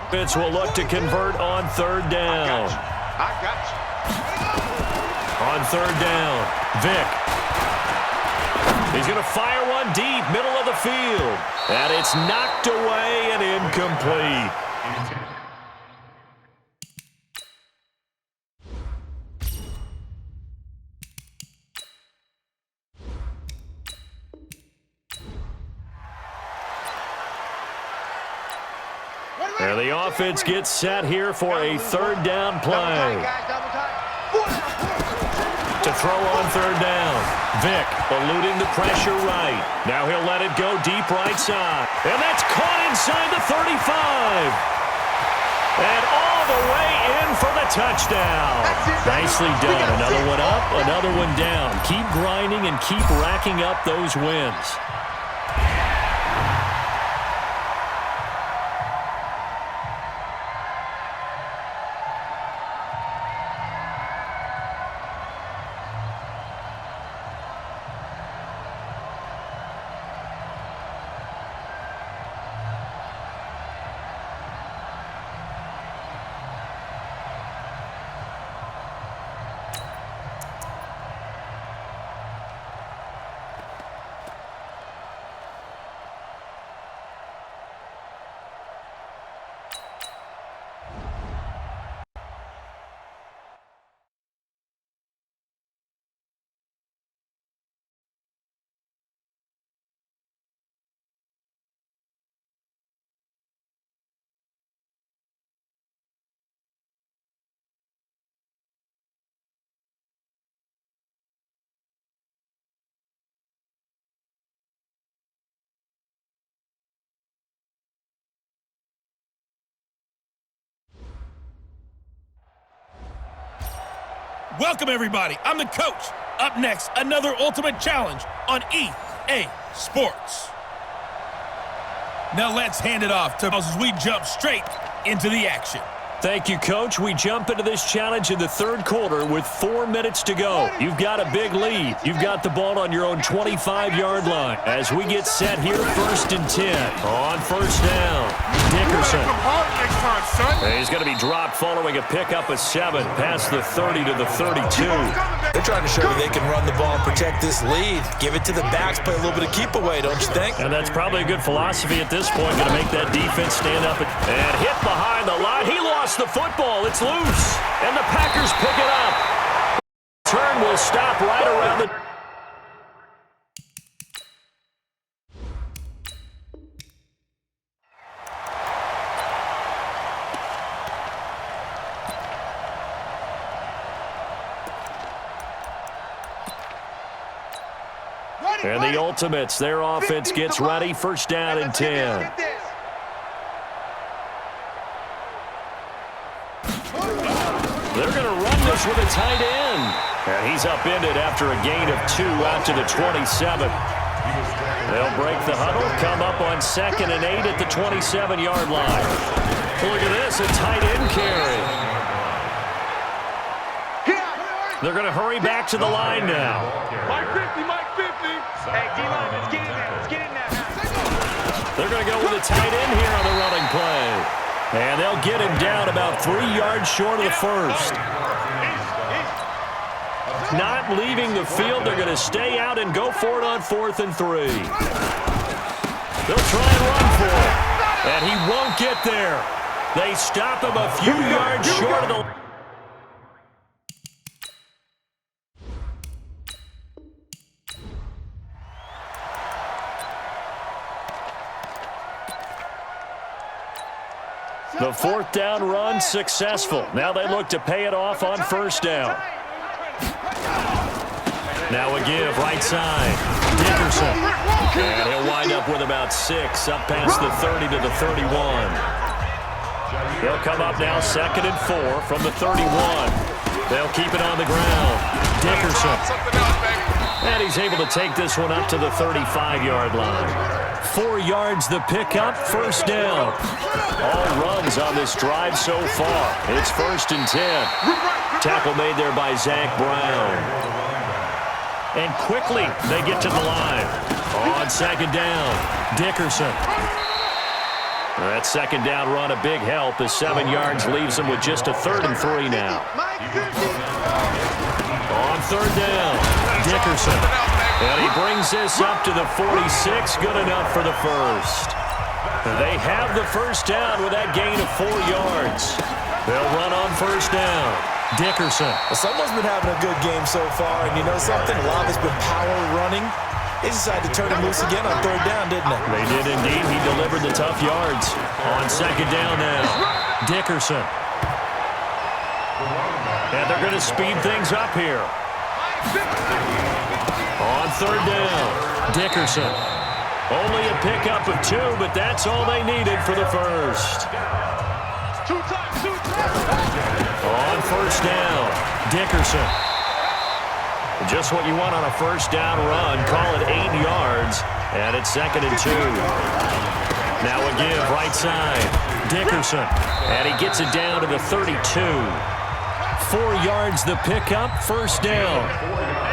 Offense will look to convert on third down. I got you. On third down, Vick. He's going to fire one deep, middle of the field. And it's knocked away and incomplete. And the offense gets set here for a third down play. To throw on third down. Vick eluding the pressure right. Now he'll let it go deep right side. And that's caught inside the 35. And all the way in for the touchdown. Nicely done. Another one up, another one down. Keep grinding and keep racking up those wins. Welcome, everybody. I'm the coach. Up next, another ultimate challenge on EA Sports. Now let's hand it off to us as we jump straight into the action. Thank you, Coach. We jump into this challenge in the third quarter with 4 minutes to go. You've got a big lead. You've got the ball on your own 25-yard line. As we get set here, 1st and 10. On first down, Dickerson. And he's going to be dropped following a pickup of 7 past the 30 to the 32. They're trying to show you they can run the ball and protect this lead. Give it to the backs, play a little bit of keep away, don't you think? And that's probably a good philosophy at this point, going to make that defense stand up and hit behind the line. He lost the football. It's loose. And the Packers pick it up. Turn will stop right around the... And the Ultimates, their offense gets ready. 1st down and 10. They're going to run this with a tight end. And he's upended after a gain of 2 out to the 27. They'll break the huddle, come up on 2nd and 8 at the 27-yard line. Look at this, a tight end carry. They're going to hurry back to the line now. Mike 50, Mike 50. Hey, D-line, let's get in there. Let's get in there. They're going to go with a tight end here on the running play. And they'll get him down about 3 yards short of the first. Not leaving the field. They're going to stay out and go for it on 4th and 3. They'll try and run for it. And he won't get there. They stop him a few yards short of the... The fourth down run successful. Now they look to pay it off on first down. Now a give right side. Dickerson. And he'll wind up with about 6 up past the 30 to the 31. He'll come up now 2nd and 4 from the 31. They'll keep it on the ground. Dickerson. And he's able to take this one up to the 35-yard line. 4 yards the pickup, first down. All runs on this drive so far. It's 1st and 10. Tackle made there by Zach Brown. And quickly they get to the line. On 2nd down, Dickerson. That 2nd down run a big help as 7 yards leaves him with just a 3rd and 3 now. On 3rd down, Dickerson. And he brings this up to the 46. Good enough for the first. They have the first down with that gain of 4 yards. They'll run on first down. Dickerson. Well, someone's been having a good game so far, and you know something? A lot of it's been power running. They decided to turn him loose again on 3rd down, didn't they? They did indeed. He delivered the tough yards. On 2nd down now, Dickerson. And they're going to speed things up here. On 3rd down, Dickerson. Only a pickup of 2, but that's all they needed for the first. On first down, Dickerson. Just what you want on a first down run. Call it 8 yards, and it's 2nd and 2. Now a give right side, Dickerson. And he gets it down to the 32. 4 yards the pickup, first down.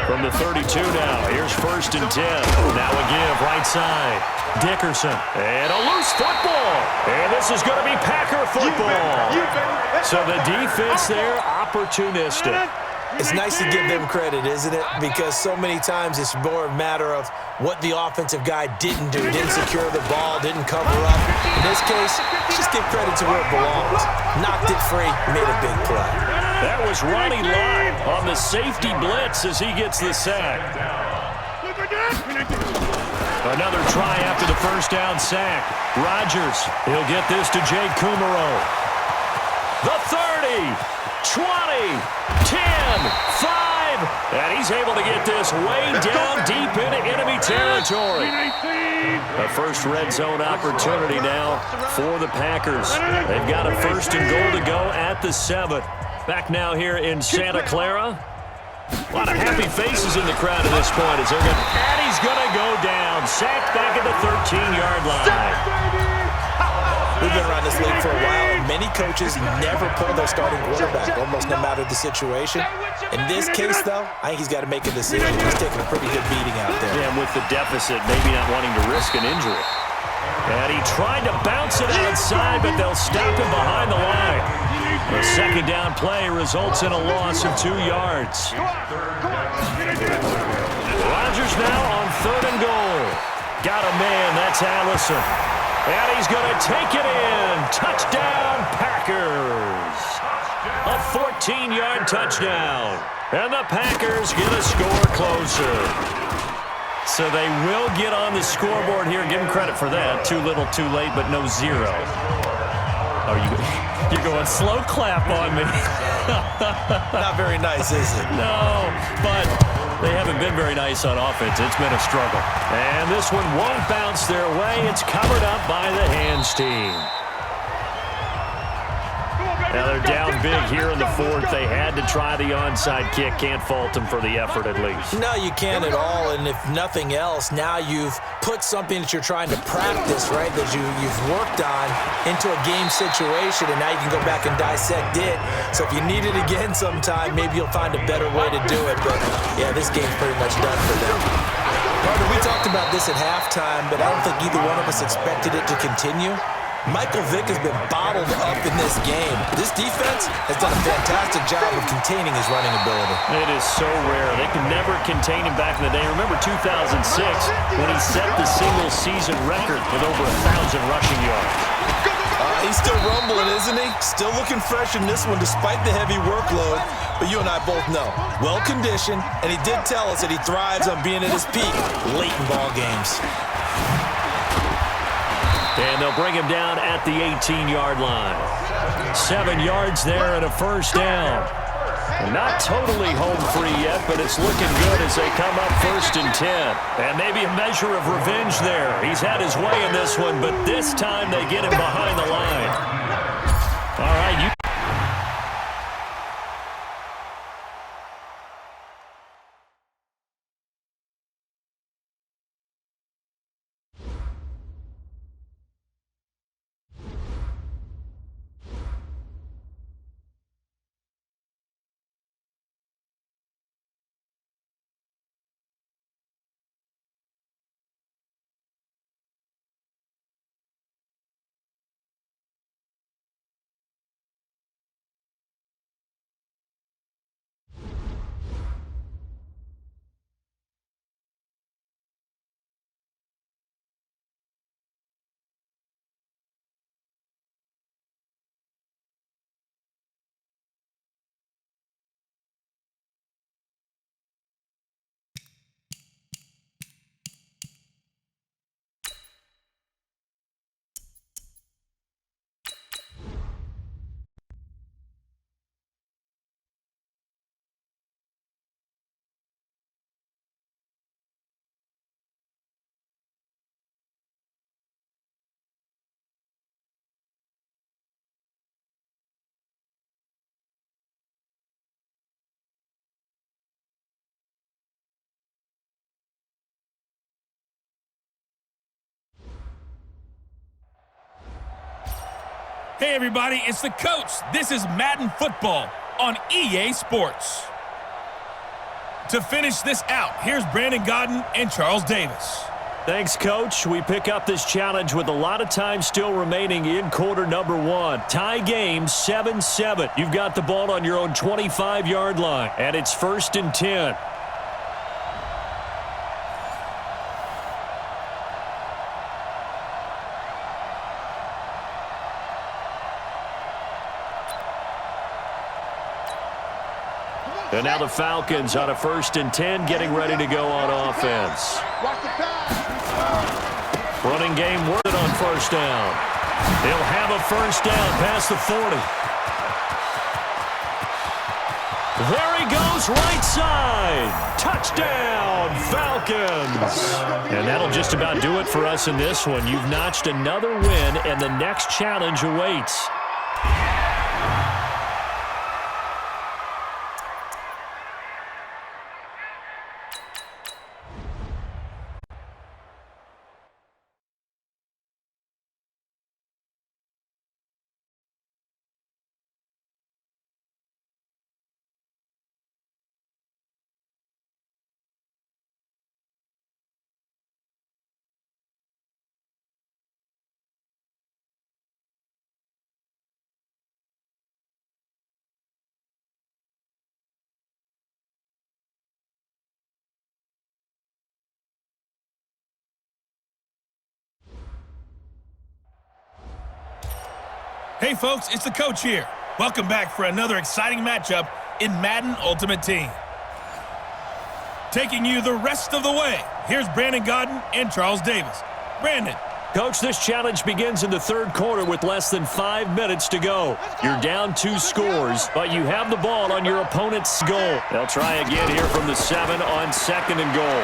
From the 32 now, here's 1st and 10. Now a give right side, Dickerson. And a loose football. And this is going to be Packer football. So the defense there, opportunistic. It's nice to give them credit, isn't it? Because so many times it's more a matter of what the offensive guy didn't do. Didn't secure the ball, didn't cover up. In this case, just give credit to where it belongs. Knocked it free, made a big play. That was Ronnie Lott on the safety blitz as he gets the sack. Another try after the first down sack. Rodgers, he'll get this to Jake Kumaro. The 30, 20, 10, 5, and he's able to get this way down deep into enemy territory. A first red zone opportunity now for the Packers. They've got a 1st and goal to go at the 7. Back now here in Santa Clara. A lot of happy faces in the crowd at this point. As they're going, and he's going to go down. Sacked back at the 13-yard line. We've been around this league for a while, and many coaches never pull their starting quarterback, almost no matter the situation. In this case, though, I think he's got to make a decision. He's taking a pretty good beating out there. Yeah, and with the deficit, maybe not wanting to risk an injury. And he tried to bounce it outside, but they'll stop him behind the line. The 2nd down play results in a loss of 2 yards. Rodgers now on 3rd and goal. Got a man, that's Allison. And he's going to take it in. Touchdown, Packers. A 14-yard touchdown. And the Packers get a score closer. So they will get on the scoreboard here. Give them credit for that. Too little, too late, but no 0. You're going slow clap on me. Not very nice, is it? No, but they haven't been very nice on offense. It's been a struggle. And this one won't bounce their way. It's covered up by the hands team. Now they're down big here in the 4th. They had to try the onside kick. Can't fault them for the effort at least. No, you can't at all. And if nothing else, now you've put something that you're trying to practice, right, that you've worked on into a game situation, and now you can go back and dissect it. So if you need it again sometime, maybe you'll find a better way to do it. But, yeah, this game's pretty much done for them. Carter, we talked about this at halftime, but I don't think either one of us expected it to continue. Michael Vick has been bottled up in this game. This defense has done a fantastic job of containing his running ability. It is so rare. They can never contain him back in the day. Remember 2006 when he set the single-season record with over 1,000 rushing yards. He's still rumbling, isn't he? Still looking fresh in this one despite the heavy workload. But you and I both know, well-conditioned, and he did tell us that he thrives on being at his peak late in ball games. And they'll bring him down at the 18-yard line. 7 yards there and a first down. Not totally home free yet, but it's looking good as they come up 1st and 10. And maybe a measure of revenge there. He's had his way in this one, but this time they get him behind the line. All right, you. Hey, everybody, it's the coach. This is Madden Football on EA Sports. To finish this out, here's Brandon Gaudin and Charles Davis. Thanks, Coach. We pick up this challenge with a lot of time still remaining in quarter number 1. Tie game, 7-7. You've got the ball on your own 25-yard line, and it's 1st and 10. And now the Falcons on a 1st and 10, getting ready to go on offense. Running game working on 1st down. He'll have a 1st down past the 40. There he goes, right side. Touchdown, Falcons. And that'll just about do it for us in this one. You've notched another win, and the next challenge awaits. Hey, folks, it's the coach here. Welcome back for another exciting matchup in Madden Ultimate Team. Taking you the rest of the way, here's Brandon Gaudin and Charles Davis. Brandon. Coach, this challenge begins in the 3rd quarter with less than 5 minutes to go. You're down 2 scores, but you have the ball on your opponent's goal. They'll try again here from the 7 on 2nd and goal.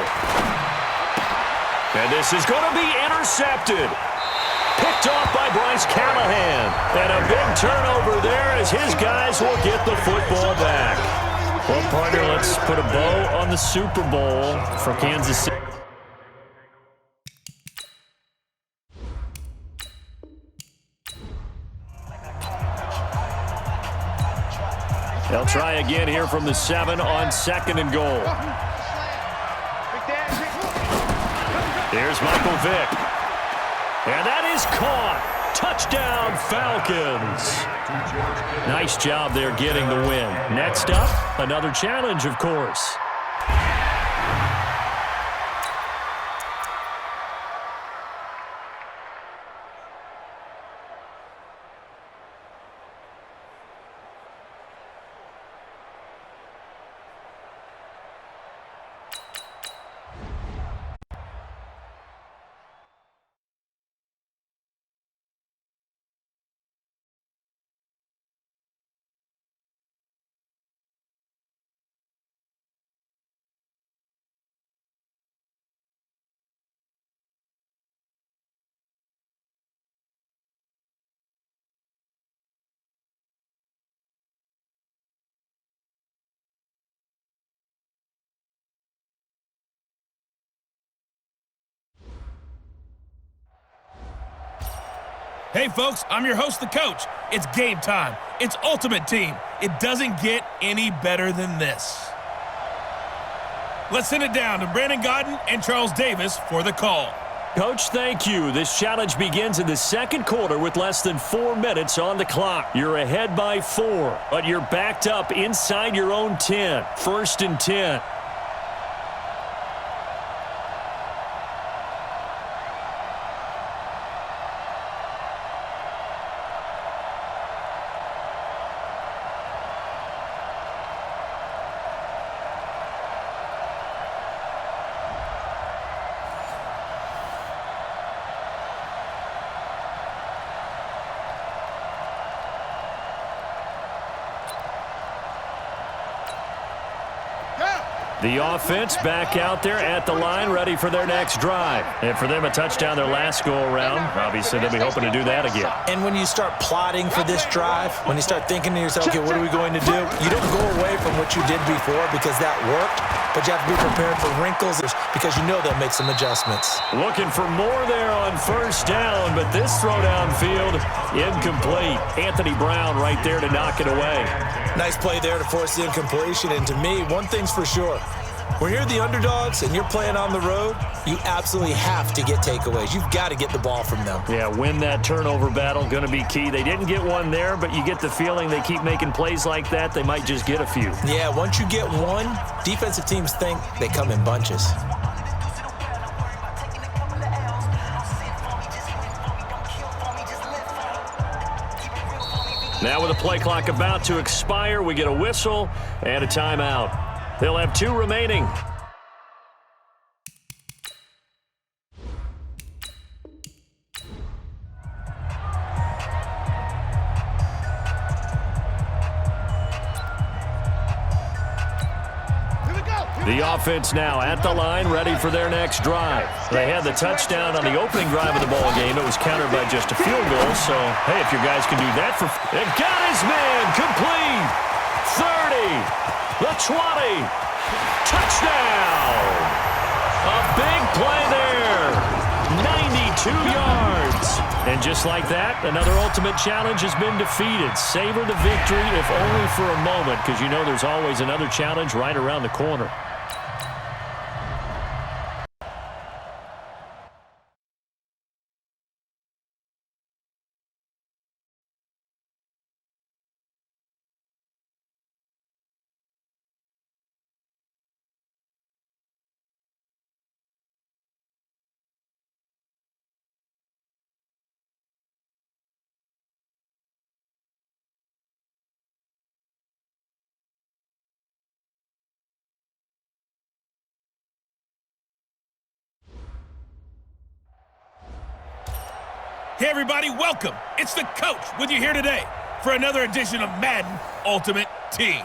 And this is going to be intercepted. Picked off by Bryce Callahan. And a big turnover there as his guys will get the football back. Well, partner, let's put a bow on the Super Bowl for Kansas City. They'll try again here from the 7 on 2nd and goal. Here's Michael Vick. And that is caught. Touchdown, Falcons. Nice job there getting the win. Next up, another challenge, of course. Hey, folks, I'm your host, the coach. It's game time. It's Ultimate Team. It doesn't get any better than this. Let's send it down to Brandon Gaudin and Charles Davis for the call. Coach, thank you. This challenge begins in the second quarter with less than 4 minutes on the clock. You're ahead by 4, but you're backed up inside your own 10. 1st and 10. The offense back out there at the line, ready for their next drive. And for them, a touchdown their last go-around. Obviously, they'll be hoping to do that again. And when you start plotting for this drive, when you start thinking to yourself, okay, what are we going to do? You don't go away from what you did before because that worked, but you have to be prepared for wrinkles because you know they'll make some adjustments. Looking for more there on 1st down, but this throw downfield, incomplete. Anthony Brown right there to knock it away. Nice play there to force the incompletion, and to me, one thing's for sure. When you're the underdogs and you're playing on the road, you absolutely have to get takeaways. You've got to get the ball from them. Yeah, win that turnover battle, going to be key. They didn't get one there, but you get the feeling they keep making plays like that, they might just get a few. Yeah, once you get one, defensive teams think they come in bunches. Now with the play clock about to expire, we get a whistle and a timeout. They'll have 2 remaining. The offense now at the line, ready for their next drive. They had the touchdown on the opening drive of the ball game. It was countered by just a field goal, so, hey, if your guys can do that for... It got his man, complete! 30, the 20, touchdown! A big play there, 92 yards. And just like that, another Ultimate Challenge has been defeated. Savor the victory, if only for a moment, because you know there's always another challenge right around the corner. Hey, everybody, welcome. It's the coach with you here today for another edition of Madden Ultimate Team.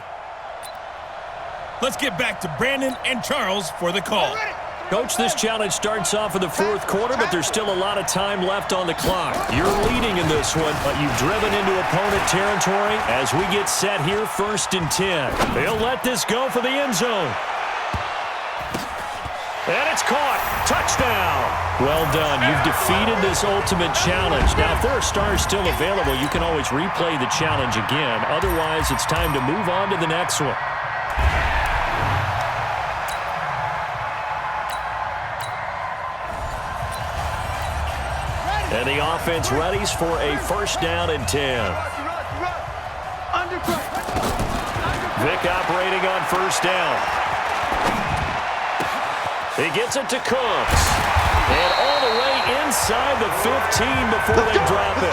Let's get back to Brandon and Charles for the call. Coach, this challenge starts off in the 4th quarter, but there's still a lot of time left on the clock. You're leading in this one, but you've driven into opponent territory as we get set here, 1st and 10. They'll let this go for the end zone. And it's caught. Touchdown. Well done. You've defeated this Ultimate Challenge. Now, if there are stars still available, you can always replay the challenge again. Otherwise, it's time to move on to the next one. And the offense readies for a 1st down and 10. Vic operating on 1st down. He gets it to Cooks. And all the way inside the 15 before they drop it.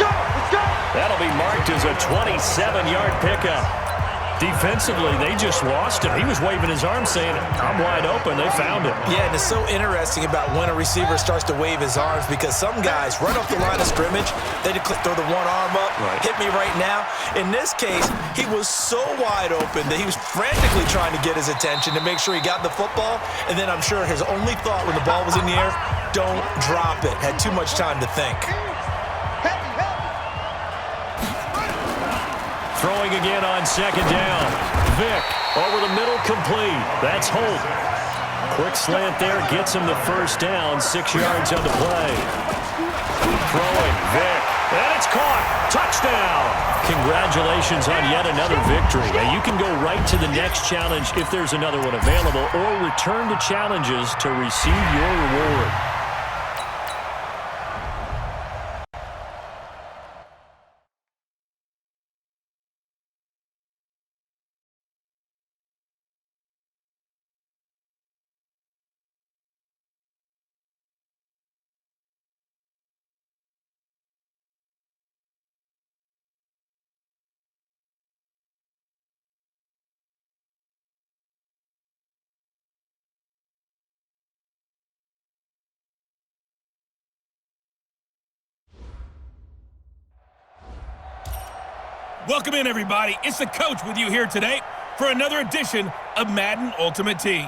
That'll be marked as a 27-yard pickup. Defensively, they just lost him. He was waving his arm saying, I'm wide open. They found it. Yeah, and it's so interesting about when a receiver starts to wave his arms because some guys, right off the line of scrimmage, they just throw the one arm up, hit me right now. In this case, he was so wide open that he was frantically trying to get his attention to make sure he got the football. And then I'm sure his only thought when the ball was in the air, don't drop it. Had too much time to think. Throwing again on 2nd down. Vic over the middle, complete. That's Holt. Quick slant there, gets him the 1st down. 6 yards on the play. Throwing, Vic. And it's caught. Touchdown. Congratulations on yet another victory. Now you can go right to the next challenge if there's another one available, or return to challenges to receive your reward. Welcome in, everybody. It's the coach with you here today for another edition of Madden Ultimate Team.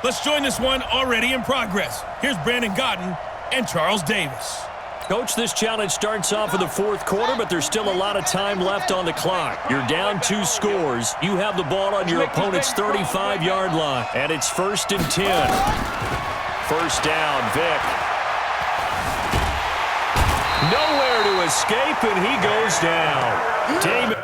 Let's join this one already in progress. Here's Brandon Godden and Charles Davis. Coach, this challenge starts off in the fourth quarter, but there's still a lot of time left on the clock. You're down 2 scores. You have the ball on your opponent's 35-yard line, and it's 1st and 10. First down, Vic. Nowhere to escape, and he goes down. Damon.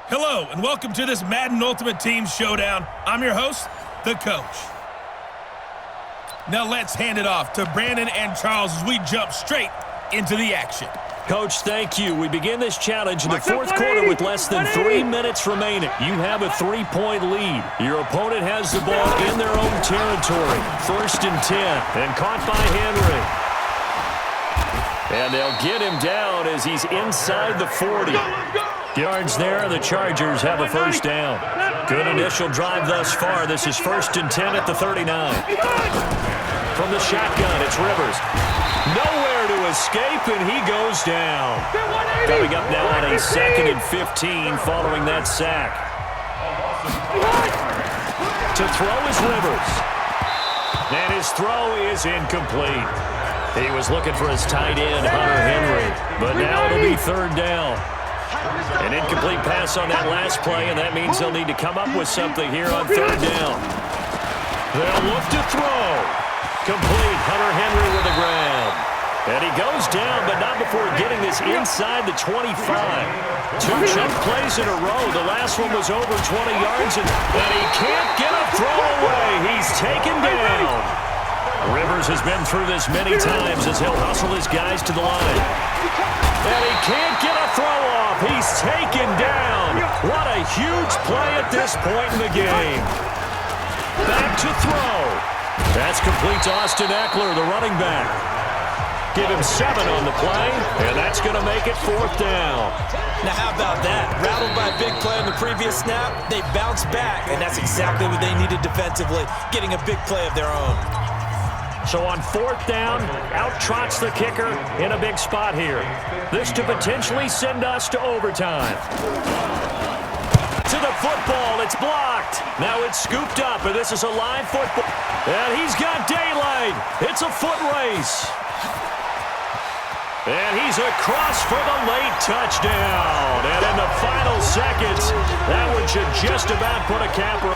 Hello, and welcome to this Madden Ultimate Team Showdown. I'm your host, the coach. Now let's hand it off to Brandon and Charles as we jump straight into the action. Coach, thank you. We begin this challenge in the fourth quarter with less than 3 minutes remaining. You have a 3-point lead. Your opponent has the ball in their own territory. 1st and 10, and caught by Henry. And they'll get him down as he's inside the 40. Yards there, and the Chargers have a first down. Good initial drive thus far. This is 1st and 10 at the 39. From the shotgun, it's Rivers. Nowhere to escape, and he goes down. Coming up now on a 2nd and 15 following that sack. To throw is Rivers. And his throw is incomplete. He was looking for his tight end, Hunter Henry. But now it'll be 3rd down. An incomplete pass on that last play, and that means they'll need to come up with something here on 3rd down. They'll look to throw. Complete. Hunter Henry with a grab. And he goes down, but not before getting this inside the 25. 2 chunk plays in a row. The last one was over 20 yards, and he can't get a throw away. He's taken down. Rivers has been through this many times as he'll hustle his guys to the line. And he can't get a throw off. He's taken down. What a huge play at this point in the game. Back to throw. That's complete to Austin Eckler, the running back. Give him 7 on the play, and that's going to make it 4th down. Now how about that? Rattled by a big play on the previous snap, they bounce back, and that's exactly what they needed defensively, getting a big play of their own. So on 4th down, out trots the kicker in a big spot here. This to potentially send us to overtime. To the football, it's blocked. Now it's scooped up, and this is a live football. And he's got daylight. It's a foot race. And he's across for the late touchdown. And in the final seconds, that one should just about put a capper.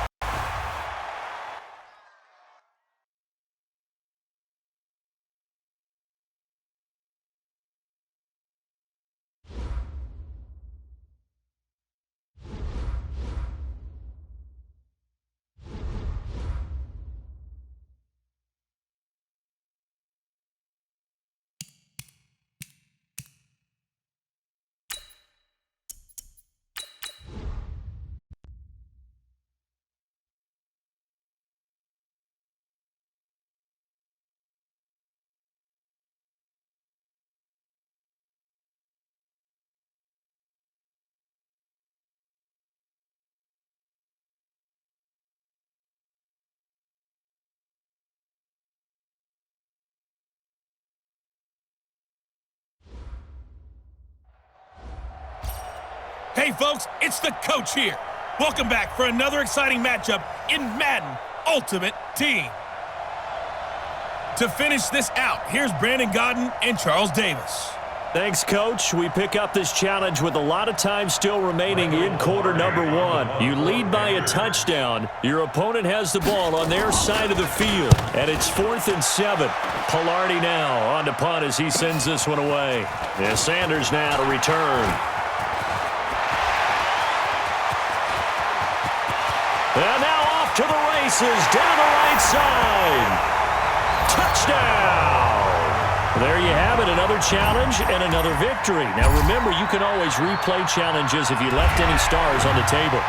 Hey, folks, it's the coach here. Welcome back for another exciting matchup in Madden Ultimate Team. To finish this out, here's Brandon Godden and Charles Davis. Thanks, Coach. We pick up this challenge with a lot of time still remaining in quarter number 1. You lead by a touchdown. Your opponent has the ball on their side of the field, and it's 4th and 7. Pilardi now on to punt as he sends this one away. And Sanders now to return. And now off to the races, down the right side. Touchdown! There you have it, another challenge and another victory. Now remember, you can always replay challenges if you left any stars on the table.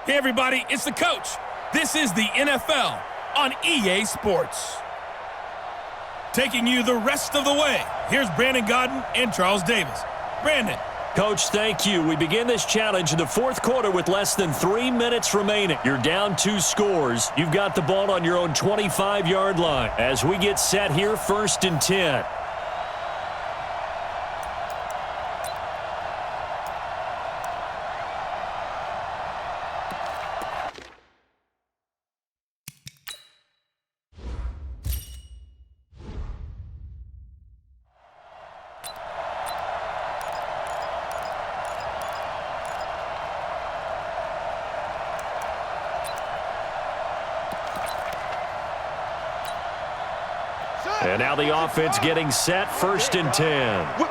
Hey, everybody, it's the coach. This is the NFL on EA Sports. Taking you the rest of the way, here's Brandon Godden and Charles Davis. Brandon. Coach, thank you. We begin this challenge in the 4th quarter with less than 3 minutes remaining. You're down 2 scores. You've got the ball on your own 25-yard line. As we get set here, 1st and 10. And now the offense getting set, 1st and 10. Whip.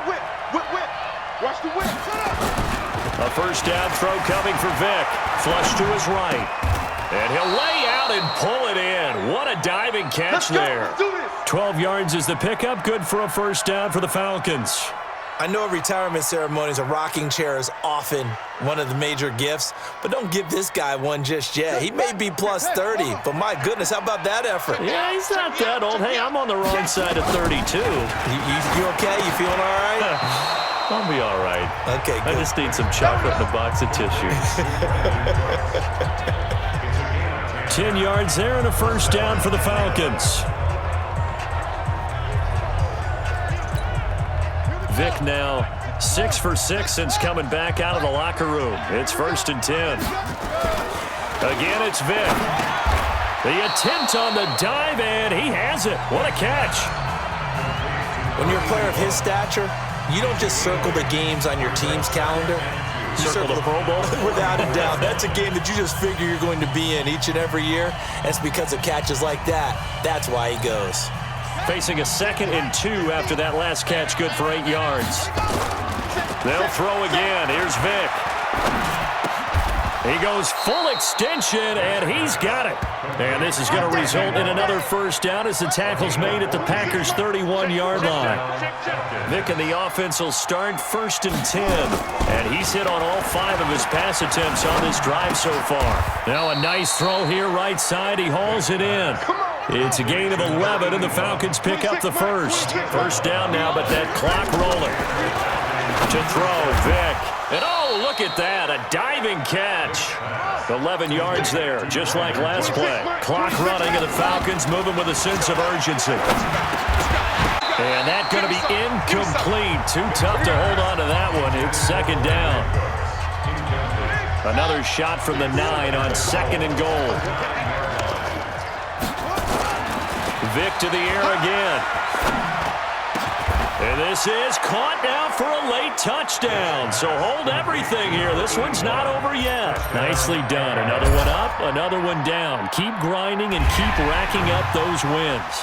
Watch the whip. A first down throw coming for Vick. Flush to his right. And he'll lay out and pull it in. What a diving catch there. 12 yards is the pickup. Good for a first down for the Falcons. I know at retirement ceremonies, a rocking chair is often one of the major gifts, but don't give this guy one just yet. He may be plus 30, but my goodness, how about that effort? Yeah, he's not that old. Hey, I'm on the wrong side of 32. You okay? You feeling all right? I'll be all right. Okay, I good. just need some chocolate and a box of tissues. 10 yards there and a first down for the Falcons. Vic now 6 for 6 since coming back out of the locker room. It's 1st and 10. Again, it's Vic. The attempt on the dive, and he has it. What a catch. When you're a player of his stature, you don't just circle the games on your team's calendar. You Circle the Pro Bowl? Without a doubt. That's a game that you just figure you're going to be in each and every year. And it's because of catches like that. That's why he goes. Facing a 2nd and 2 after that last catch, good for 8 yards. They'll throw again. Here's Vic. He goes full extension, and he's got it. And this is going to result in another first down as the tackle's made at the Packers' 31-yard line. Vic and the offense will start 1st and 10. And he's hit on all 5 of his pass attempts on this drive so far. Now a nice throw here right side. He hauls it in. It's a gain of 11, and the Falcons pick up the first. First down now, but that clock rolling. To throw, Vic. And oh, look at that, a diving catch. 11 yards there, just like last play. Clock running, and the Falcons moving with a sense of urgency. And that's going to be incomplete. Too tough to hold on to that one. It's 2nd down. Another shot from the 9 on 2nd and goal. Vic to the air again. And this is caught now for a late touchdown. So hold everything here. This one's not over yet. Nicely done. Another one up, another one down. Keep grinding and keep racking up those wins.